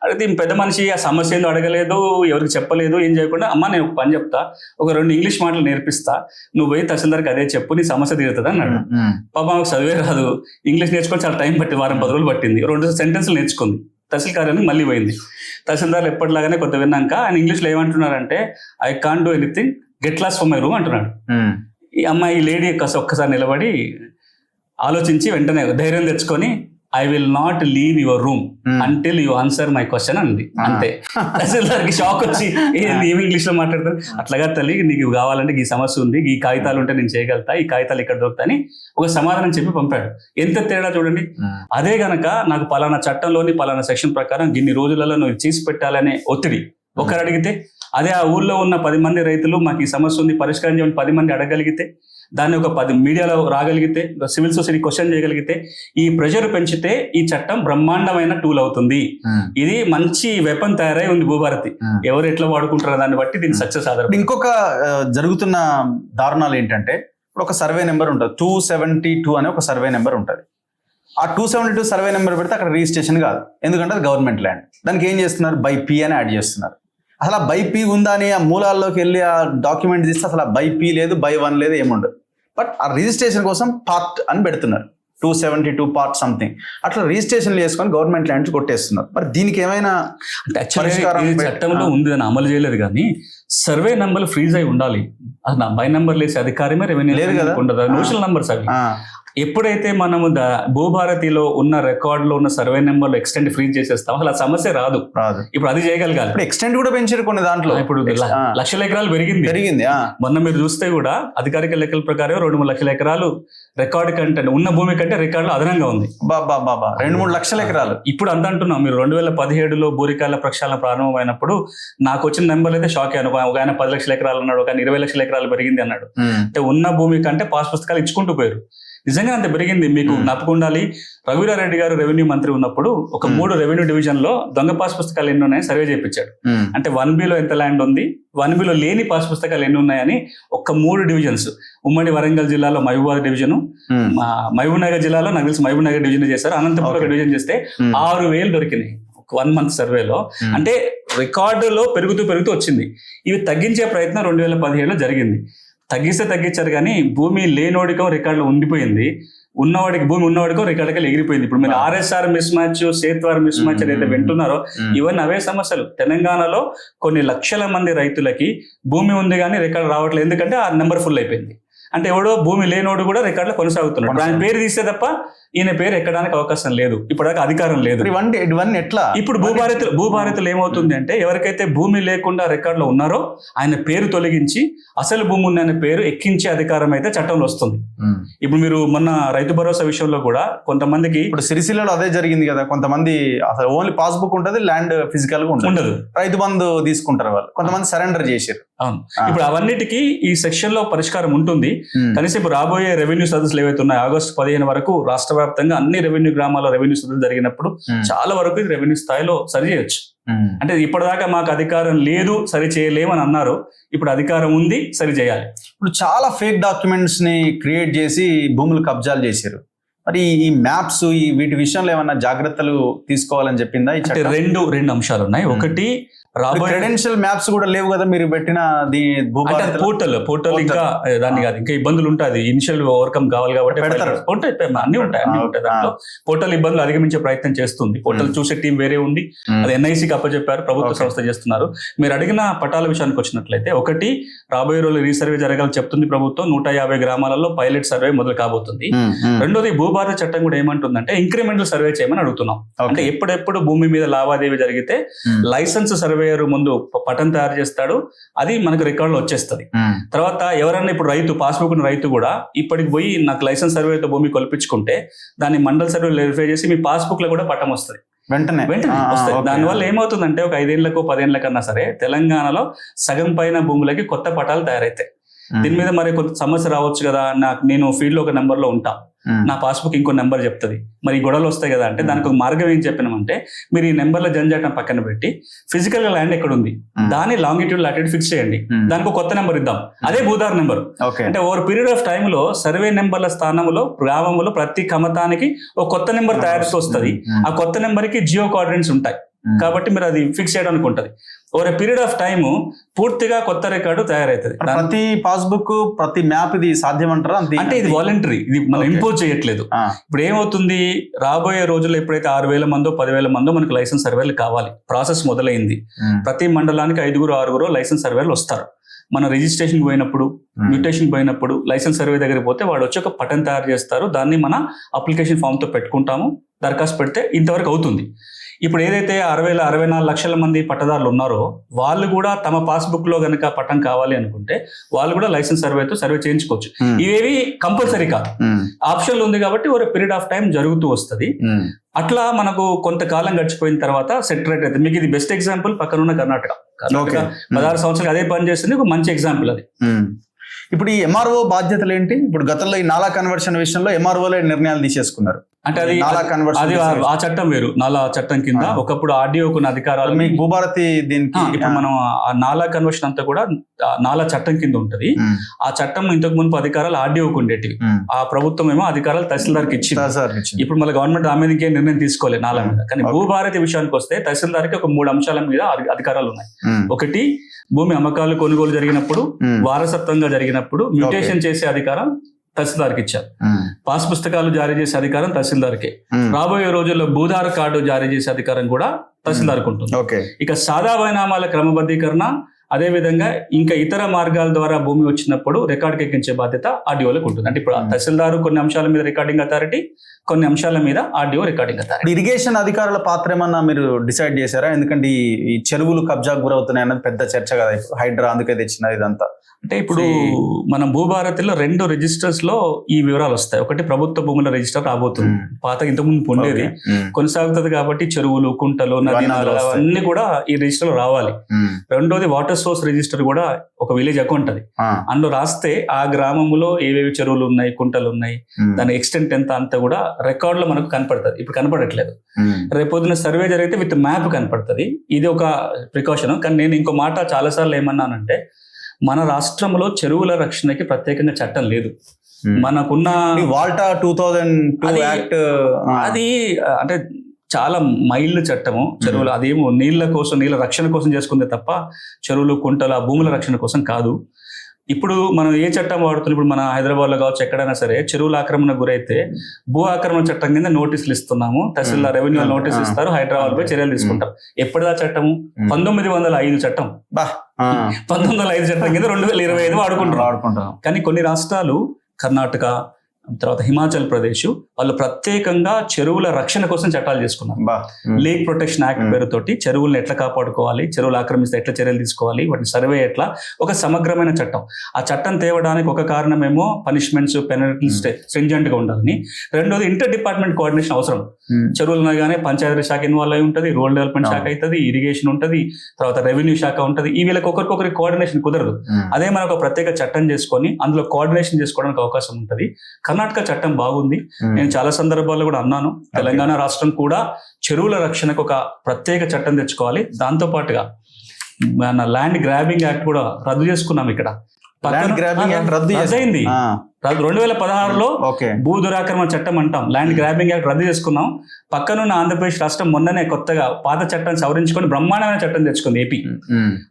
అడిగితే పెద్ద మనిషి ఆ సమస్య ఏందో అడగలేదు, ఎవరికి చెప్పలేదు, ఏం చేయకుండా, అమ్మ నేను ఒక పని చెప్తా, ఒక 2 ఇంగ్లీష్ మాటలు నేర్పిస్తా, నువ్వు పోయి తహసీల్దార్కి అదే చెప్పు, నీ సమస్య తీరుతుంది అన్నాడు. పాప ఆమెకు చదివే రాదు, ఇంగ్లీష్ నేర్చుకొని చాలా టైం పట్టి, వారం 10 రోజులు పట్టింది. 2 సెంటెన్స్లు నేర్చుకుంది. తహసీల్ కార్యాలయానికి మళ్ళీ పోయింది. తహసీల్దార్లు ఎప్పటిలాగానే కొంత విన్నాక ఆయన ఇంగ్లీష్లో ఏమంటున్నారంటే, I can't do anything, get lost from my room అంటున్నాడు. ఈ అమ్మాయి లేడీ ఒక్కసారి నిలబడి ఆలోచించి వెంటనే ధైర్యం తెచ్చుకొని I will not leave your room until you answer my question అంది. అంతే. అసలు దానికి షాక్ వచ్చి ఏమి ఇంగ్లీష్ లో మాట్లాడతాను, అట్లాగా తల్లి నీకు కావాలంటే ఈ సమస్య ఉంది, ఈ కాగితాలు ఉంటే నేను చేయగలుగుతా, ఈ కాగితాలు ఇక్కడ దొరుకుతాయని ఒక సమాధానం చెప్పి పంపాడు. ఎంత తేడా చూడండి. అదే గనక నాకు పలానా చట్టంలోని పలానా సెక్షన్ ప్రకారం ఇన్ని రోజులలో నువ్వు చేసి పెట్టాలనే ఒత్తిడి ఒకరు అడిగితే, అదే ఆ ఊళ్ళో ఉన్న 10 మంది రైతులు మాకు ఈ సమస్య ఉంది పరిష్కారం చేయమని 10 మంది అడగలిగితే, దాన్ని ఒక 10 మీడియాలో రాగలిగితే, సివిల్ సొసైటీ క్వశ్చన్ చేయగలిగితే, ఈ ప్రెషర్ పెంచితే ఈ చట్టం బ్రహ్మాండమైన టూల్ అవుతుంది. ఇది మంచి వెపన్ తయారై ఉంది భూభారతి. ఎవరు ఎట్లా వాడుకుంటారో దాన్ని బట్టి దీన్ని సక్సెస్ ఆధారం. ఇంకొక జరుగుతున్న దారుణాలు ఏంటంటే, ఇప్పుడు ఒక సర్వే నెంబర్ ఉంటుంది, 272 అనే ఒక సర్వే నెంబర్ ఉంటుంది. ఆ 272 సర్వే నెంబర్ పెడితే అక్కడ రిజిస్ట్రేషన్ కాదు, ఎందుకంటే అది గవర్నమెంట్ ల్యాండ్. దానికి ఏం చేస్తున్నారు, బై పీ అని యాడ్ చేస్తున్నారు. అసలు ఆ బై పీ ఉందా అని ఆ మూలాల్లోకి వెళ్ళి ఆ డాక్యుమెంట్ తీస్తే అసలు ఆ బై పీ లేదు, బై 1 లేదు, ఏముండదు. బట్ ఆ రిజిస్ట్రేషన్ కోసం పార్ట్ అని పెడుతున్నారు, 272 పార్ట్ సంథింగ్. అట్లా రిజిస్ట్రేషన్ చేసుకొని గవర్నమెంట్ ల్యాండ్స్ కొట్టేస్తున్నారు. మరి దీనికి ఏమైనా చట్టంలో ఉంది అని అమలు చేయలేదు, కానీ సర్వే నంబర్లు ఫ్రీజ్ అయి ఉండాలి. అది బై నంబర్ లేసి అధికారమే రెవెన్యూ లేదు కదా, ఉండదు, నోషనల్ నంబర్స్ అవి. ఎప్పుడైతే మనము భూభారతిలో ఉన్న రికార్డులో ఉన్న సర్వే నెంబర్లు ఎక్స్టెండ్ ఫ్రీజ్ చేసేస్తాం, అసలు ఆ సమస్య రాదు. ఇప్పుడు అది చేయగలగాలి. ఇప్పుడు ఎక్స్టెండ్ కూడా పెంచారు కొన్ని దాంట్లో. ఇప్పుడు లక్షల ఎకరాలు పెరిగింది. మొన్న మీరు చూస్తే కూడా అధికారిక లెక్కల ప్రకారం 2-3 లక్షల ఎకరాలు రికార్డు కంటే ఉన్న భూమి కంటే రికార్డులో అదనంగా ఉంది. 2-3 లక్షల ఎకరాలు. ఇప్పుడు అంత అంటున్నాం. మీరు 2017లో భూరికాల ప్రక్షాళన ప్రారంభమైనప్పుడు నాకు వచ్చిన నెంబర్లు అయితే షాక్ అయ్యాను. ఒక ఆయన 10 లక్షల ఎకరాలు అన్నాడు, ఒక 20 లక్షల ఎకరాలు పెరిగింది అన్నాడు. అంటే ఉన్న భూమి కంటే పాస్ పుస్తకాలు ఇచ్చుకుంటూ పోయారు. నిజంగా అంత పెరిగింది. మీకు జ్ఞాపకుండాలి, రఘువీరారెడ్డి గారు రెవెన్యూ మంత్రి ఉన్నప్పుడు ఒక 3 రెవెన్యూ డివిజన్ లో దొంగ పాస్ పుస్తకాలు ఎన్ని ఉన్నాయని సర్వే చేయించాడు. అంటే 1B లో ఎంత ల్యాండ్ ఉంది, 1B లో లేని పాస్ పుస్తకాలు ఎన్ని ఉన్నాయని ఒక 3 డివిజన్స్, ఉమ్మడి వరంగల్ జిల్లాలో మహబూబాద్ డివిజన్, మహబూబ్ నగర్ జిల్లాలో నాకు తెలిసి మహబూబ్ నగర్ డివిజన్ చేశారు, అనంతపురం ఒక డివిజన్ చేస్తే 6,000 దొరికినాయి 1 మంత్ సర్వేలో. అంటే రికార్డులో పెరుగుతూ వచ్చింది. ఇవి తగ్గించే ప్రయత్నం 2017లో జరిగింది. తగ్గించారు కానీ భూమి లేనోడికం రికార్డులో ఉండిపోయింది, భూమి ఉన్నవాడికో రికార్డుకి ఎగిరిపోయింది. ఇప్పుడు మీరు ఆర్ఎస్ఆర్ మిస్ మ్యాచ్, సేత్వార్ మిస్ మ్యాచ్ ఏదైతే వింటున్నారో ఇవన్నీ అవే సమస్యలు. తెలంగాణలో కొన్ని లక్షల మంది రైతులకి భూమి ఉంది కానీ రికార్డు రావట్లేదు, ఎందుకంటే ఆ నెంబర్ ఫుల్ అయిపోయింది. అంటే ఎవడో భూమి లేనోడు కూడా రికార్డులో కొనసాగుతున్నాడు. ఆయన పేరు తీస్తే తప్ప ఈయన పేరు ఎక్కడానికి అవకాశం లేదు, ఇప్పటిదాకా అధికారం లేదు. ఇవన్నీ ఎట్లా? ఇప్పుడు భూభారతిలో ఏమవుతుంది అంటే, ఎవరికైతే భూమి లేకుండా రికార్డులో ఉన్నారో ఆయన పేరు తొలగించి అసలు భూమి ఉన్న పేరు ఎక్కించే అధికారం అయితే చట్టంలో వస్తుంది. ఇప్పుడు మీరు మొన్న రైతు భరోసా విషయంలో కూడా కొంతమందికి, ఇప్పుడు సిరిసిల్లలో అదే జరిగింది కదా, కొంతమంది అసలు ఓన్లీ పాస్బుక్ ఉంటుంది, ల్యాండ్ ఫిజికల్ గా ఉండదు, రైతు బంధు తీసుకుంటారు వాళ్ళు, కొంతమంది సరెండర్ చేశారు. అవును, ఇప్పుడు అవన్నిటికీ ఈ సెక్షన్ లో పరిష్కారం ఉంటుంది. కనీసం ఇప్పుడు రాబోయే రెవెన్యూ సదస్సులు ఏవైతే ఉన్నాయో ఆగస్టు 15 వరకు రాష్ట్ర వ్యాప్తంగా అన్ని రెవెన్యూ గ్రామాల్లో రెవెన్యూ సదస్సులు జరిగినప్పుడు చాలా వరకు ఇది రెవెన్యూ స్థాయిలో సరి చేయొచ్చు. అంటే ఇప్పటిదాకా మాకు అధికారం లేదు, సరి చేయలేమని అన్నారు, ఇప్పుడు అధికారం ఉంది, సరి చేయాలి. ఇప్పుడు చాలా ఫేక్ డాక్యుమెంట్స్ ని క్రియేట్ చేసి భూములు కబ్జాలు చేశారు. మరి ఈ మ్యాప్స్ వీటి విషయంలో ఏమన్నా జాగ్రత్తలు తీసుకోవాలని చెప్పిందా? రెండు అంశాలు ఉన్నాయి. ఒకటి, క్రెడెన్షియల్ మ్యాప్స్ కూడా లేవు కదా మీరు పెట్టిన పోర్టల్ ఇంకా దాన్ని కాదు, ఇంకా ఇబ్బందులు ఉంటాయి. ఇనిషియల్ ఓవర్కమ్ కావాలి కాబట్టి అన్ని ఉంటాయి దాంట్లో. పోర్టల్ ఇబ్బందులు అధిగమించే ప్రయత్నం చేస్తుంది. పోర్టల్ చూసే టీం వేరే ఉంది, అది ఎన్ఐసికి అప్పచెప్పారు, ప్రభుత్వ సంస్థ చేస్తున్నారు. మీరు అడిగిన పటాల విషయానికి వచ్చినట్లయితే, ఒకటి, రాబోయే రోజులు రీసర్వే జరగాలని చెప్తుంది ప్రభుత్వం. 150 గ్రామాలలో పైలట్ సర్వే మొదలు కాబోతుంది. రెండోది, భూభారతి చట్టం కూడా ఏమంటుందంటే ఇంక్రిమెంటల్ సర్వే చేయమని అడుగుతున్నాం. అంటే ఎప్పుడెప్పుడు భూమి మీద లావాదేవీ జరిగితే లైసెన్స్ సర్వే ముందు పటం తయారు చేస్తాడు, అది మనకు రికార్డులో వచ్చేస్తుంది. తర్వాత ఎవరన్నా ఇప్పుడు పాస్బుక్ రైతు కూడా ఇప్పటికి పోయి నాకు లైసెన్స్ సర్వేతో భూమి కొలిపించుకుంటే దాన్ని మండల్ సర్వే వెరిఫై చేసి మీ పాస్బుక్ లో కూడా పటం వస్తుంది, వెంటనే వస్తుంది. దానివల్ల ఏమవుతుందంటే ఒక 5 ఏళ్లకు 10 ఏళ్లకన్నా సరే తెలంగాణలో సగం పైన భూములకి కొత్త పటాలు తయారైతాయి. దీని మీద మరి కొంత సమస్య రావచ్చు కదా, నేను ఫీల్డ్ లో ఒక నెంబర్ లో ఉంటా, నా పాస్బుక్ ఇంకో నెంబర్ చెప్తుంది, మరి గొడవలు వస్తాయి కదా అంటే దానికి ఒక మార్గం ఏం చెప్పినామంటే, మీరు ఈ నెంబర్ల జంజాటం పక్కన పెట్టి ఫిజికల్ గా ల్యాండ్ ఎక్కడ ఉంది దాన్ని లాంగిట్యూడ్ లాటిట్యూడ్ ఫిక్స్ చేయండి, దానికి కొత్త నెంబర్ ఇద్దాం, అదే భూధార్ నెంబర్. అంటే ఓవర్ పీరియడ్ ఆఫ్ టైమ్ లో సర్వే నెంబర్ల స్థానంలో గ్రామంలో ప్రతి కమతానికి ఒక కొత్త నెంబర్ తయారు వస్తుంది. ఆ కొత్త నెంబర్ కి జియో కోఆర్డినేట్స్ ఉంటాయి కాబట్టి మీరు అది ఫిక్స్ చేయడానికి ఉంటుంది. ఓవర్ పీరియడ్ ఆఫ్ టైమ్ పూర్తిగా కొత్త రికార్డు తయారైతుంది. ప్రతి పాస్బుక్, ప్రతి మ్యాప్ ఇది సాధ్యమంటారా? అంటే ఇది వాలంటరీ, ఇది మనం ఇంపోజ్ చేయట్లేదు. ఇప్పుడు ఏమవుతుంది, రాబోయే రోజుల్లో ఎప్పుడైతే 6,000 మందో 10,000 మందో మనకు లైసెన్స్ సర్వేలు కావాలి, ప్రాసెస్ మొదలైంది. ప్రతి మండలానికి 5-6 లైసెన్స్ సర్వేలు వస్తారు. మన రిజిస్ట్రేషన్ పోయినప్పుడు, మ్యూటేషన్ పోయినప్పుడు, లైసెన్స్ సర్వే దగ్గర పోతే వాడు వచ్చి ఒక పటన్ తయారు చేస్తారు. దాన్ని మన అప్లికేషన్ ఫామ్ తో పెట్టుకుంటాము, దరఖాస్తు పెడితే ఇంతవరకు అవుతుంది. ఇప్పుడు ఏదైతే 64 లక్షల మంది పట్టదారులు ఉన్నారో వాళ్ళు కూడా తమ పాస్బుక్ లో గనక పట్టం కావాలి అనుకుంటే వాళ్ళు కూడా లైసెన్స్ సర్వేతో సర్వే చేయించుకోవచ్చు. ఇవేవి కంపల్సరీ కాదు, ఆప్షన్ ఉంది కాబట్టి ఒక పీరియడ్ ఆఫ్ టైం జరుగుతూ వస్తుంది. అట్లా మనకు కొంతకాలం గడిచిపోయిన తర్వాత సెట్ రేట్ అయితే మీకు ఇది బెస్ట్ ఎగ్జాంపుల్ పక్కనున్న కర్ణాటక 16 సంవత్సరాలు అదే పని చేస్తుంది, ఒక మంచి ఎగ్జాంపుల్ అది. ఇప్పుడు ఈ ఎంఆర్ఓ బాధ్యతలు ఏంటి? ఇప్పుడు గతంలో ఈ నాలా కన్వర్షన్ విషయంలో ఎంఆర్ఓలే నిర్ణయాలు తీసేసుకున్నారు. అంటే అది ఆ చట్టం వేరు, నాలా చట్టం కింద ఒకప్పుడు ఆర్డీఓ కొన్ని అధికారాలు. మీకు భూభారతి దీనికి ఇప్పుడు మనం ఆ నాలా కన్వర్షన్ అంతా కూడా నాలా చట్టం కింద ఉంటది. ఆ చట్టం ఇంతకు మునుపు అధికారాలు ఆర్డీఓకి ఉండేటివి, ఆ ప్రభుత్వం ఏమో అధికారాలు తహసీల్దార్కి ఇచ్చింది. ఇప్పుడు మళ్ళీ గవర్నమెంట్ ఆ మీద ఇంకేం నిర్ణయం తీసుకోలేదు నాలా మీద. కానీ భూభారతి విషయానికి వస్తే తహసీల్దార్కి ఒక 3 అంశాల మీద అధికారాలు ఉన్నాయి. ఒకటి, భూమి అమ్మకాలు కొనుగోలు జరిగినప్పుడు, వారసత్వంగా జరిగినప్పుడు మ్యూటేషన్ చేసే అధికారం తహసీల్దార్కి ఇచ్చారు. పాస్ పుస్తకాలు జారీ చేసే అధికారం తహసీల్దార్కే. రాబోయే రోజుల్లో భూధార కార్డు జారీ చేసే అధికారం కూడా తహసీల్దార్కి ఉంటుంది. ఇక సాదా బైనామాల క్రమబద్ధీకరణ, అదే విధంగా ఇంకా ఇతర మార్గాల ద్వారా భూమి వచ్చినప్పుడు రికార్డుకి ఎక్కించే బాధ్యత ఆర్డీఓలకు ఉంటుంది. అంటే ఇప్పుడు తహసీల్దారు కొన్ని అంశాల మీద రికార్డింగ్ అథారిటీ, కొన్ని అంశాల మీద ఆర్డీఓ రికార్డింగ్ అథారిటీ. ఇరిగేషన్ అధికారుల పాత్ర ఏమన్నా మీరు డిసైడ్ చేశారా? ఎందుకంటే ఈ చెరువులు కబ్జాకు గురవుతున్నాయి అన్నది పెద్ద చర్చ కదా, హైడ్రా అందుకే తెచ్చినది ఇదంతా. అంటే ఇప్పుడు మనం భూభారతిలో 2 రిజిస్టర్స్ లో ఈ వివరాలు వస్తాయి. ఒకటి ప్రభుత్వ భూముల రిజిస్టర్ రాబోతుంది, పాత ఇంతకుముందు ఉండేది కొనసాగుతుంది కాబట్టి చెరువులు, కుంటలు, నది నాళాలు అవన్నీ కూడా ఈ రిజిస్టర్ లో రావాలి. రెండోది వాటర్ సోర్స్ రిజిస్టర్ కూడా ఒక విలేజ్ అకౌంట్ అది, అందులో రాస్తే ఆ గ్రామంలో ఏవేవి చెరువులు ఉన్నాయి, కుంటలు ఉన్నాయి, దాని ఎక్స్టెంట్ ఎంత అంతా కూడా రికార్డ్ లో మనకు కనపడుతుంది. ఇప్పుడు కనపడట్లేదు, రేపొద్దున సర్వే జరిగితే విత్ మ్యాప్ కనపడుతుంది. ఇది ఒక ప్రికాషన్. కానీ నేను ఇంకో మాట చాలాసార్లు ఏమన్నానంటే, మన రాష్ట్రంలో చెరువుల రక్షణకి ప్రత్యేకంగా చట్టం లేదు. మనకున్న వాల్టా 2002 యాక్ట్ అది అంటే చాలా మైల్డ్ చట్టము. చెరువులు అదేమో నీళ్ల కోసం, నీళ్ళ రక్షణ కోసం చేసుకుందే తప్ప చెరువులు, కుంటలు, భూముల రక్షణ కోసం కాదు. ఇప్పుడు మనం ఏ చట్టం వాడుతున్నాం? ఇప్పుడు మన హైదరాబాద్ లో కావచ్చు, ఎక్కడైనా సరే చెరువుల ఆక్రమణ గురైతే భూ ఆక్రమణ చట్టం కింద నోటీసులు ఇస్తున్నాము. తహసీల్దార్ రెవెన్యూ నోటీసులు ఇస్తారు, హైదరాబాద్ పై చర్యలు తీసుకుంటారు. ఎప్పుడుదా చట్టము? 1905 చట్టం. 1905 చట్టం కింద 2025 వాడుకుంటాం. కానీ కొన్ని రాష్ట్రాలు, కర్ణాటక, తర్వాత హిమాచల్ ప్రదేశ్, వాళ్ళు ప్రత్యేకంగా చెరువుల రక్షణ కోసం చట్టాలు చేసుకున్నారు. లేక్ ప్రొటెక్షన్ యాక్ట్ పేరుతోటి చెరువులను ఎట్లా కాపాడుకోవాలి, చెరువులు ఆక్రమిస్తే ఎట్లా చర్యలు తీసుకోవాలి, వాటిని సర్వే ఎట్లా, ఒక సమగ్రమైన చట్టం. ఆ చట్టం తేవడానికి ఒక కారణమేమో పనిష్మెంట్స్, పెనల్టీస్ స్ట్రింజెంట్ గా ఉండాలని. రెండోది ఇంటర్ డిపార్ట్మెంట్ కోఆర్డినేషన్ అవసరం. చెరువులు అనగానే పంచాయతీ శాఖ ఇన్వాల్వ్ అయి ఉంటుంది, రూరల్ డెవలప్మెంట్ శాఖ అవుతుంది, ఇరిగేషన్ ఉంటుంది, తర్వాత రెవెన్యూ శాఖ ఉంటుంది. ఈ వీళ్ళకి ఒకరికొకరి కోఆర్డినేషన్ కుదరదు. అదే మనకు ఒక ప్రత్యేక చట్టం చేసుకొని అందులో కోఆర్డినేషన్ చేసుకోవడానికి అవకాశం ఉంటుంది. కర్ణాటక చట్టం బాగుంది. నేను చాలా సందర్భాల్లో కూడా అన్నాను, తెలంగాణ రాష్ట్రం కూడా చెరువుల రక్షణకు ఒక ప్రత్యేక చట్టం తెచ్చుకోవాలి. దాంతో పాటుగా మన ల్యాండ్ గ్రాబింగ్ యాక్ట్ కూడా రద్దు చేసుకున్నాం. ఇక్కడ రద్దయింది. 2016లో భూ దురాక్రమణ చట్టం అంటాం, ల్యాండ్ గ్రాబింగ్ యాక్ట్ రద్దు చేసుకున్నాం. పక్కనున్న ఆంధ్రప్రదేశ్ రాష్ట్రం మొన్ననే కొత్తగా పాత చట్టాన్ని సవరించుకొని బ్రహ్మాండమైన చట్టం తెచ్చుకుంది ఏపీ.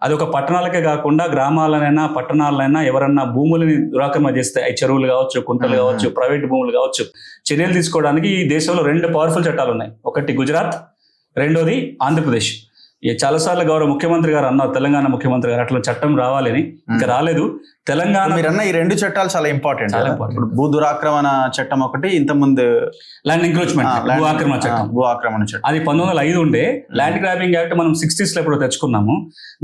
అది ఒక పట్టణాలకే కాకుండా గ్రామాలనైనా పట్టణాలైనా ఎవరన్నా భూములని దురాక్రమణ చేస్తే, చెరువులు కావచ్చు, కుంటలు కావచ్చు, ప్రైవేట్ భూములు కావచ్చు, చర్యలు తీసుకోవడానికి ఈ దేశంలో 2 పవర్ఫుల్ చట్టాలు ఉన్నాయి. ఒకటి గుజరాత్, రెండోది ఆంధ్రప్రదేశ్. చాలాసార్లు గౌరవ ముఖ్యమంత్రి గారు అన్నారు, తెలంగాణ ముఖ్యమంత్రి గారు అట్లా చట్టం రావాలని, ఇంకా రాలేదు. తెలంగాణ మీరన్న ఈ 2 చట్టాలు చాలా ఇంపార్టెంట్. భూ దురాక్రమణ చట్టం ఒకటి, ఇంతకుముందు ల్యాండ్ ఎంక్రోచ్మెంట్ భూ ఆక్రమణ చట్టం అది 1905 ఉండే. ల్యాండ్ గ్రాబింగ్ యాక్ట్ మనం 60s లో ఎప్పుడో తెచ్చుకున్నాము.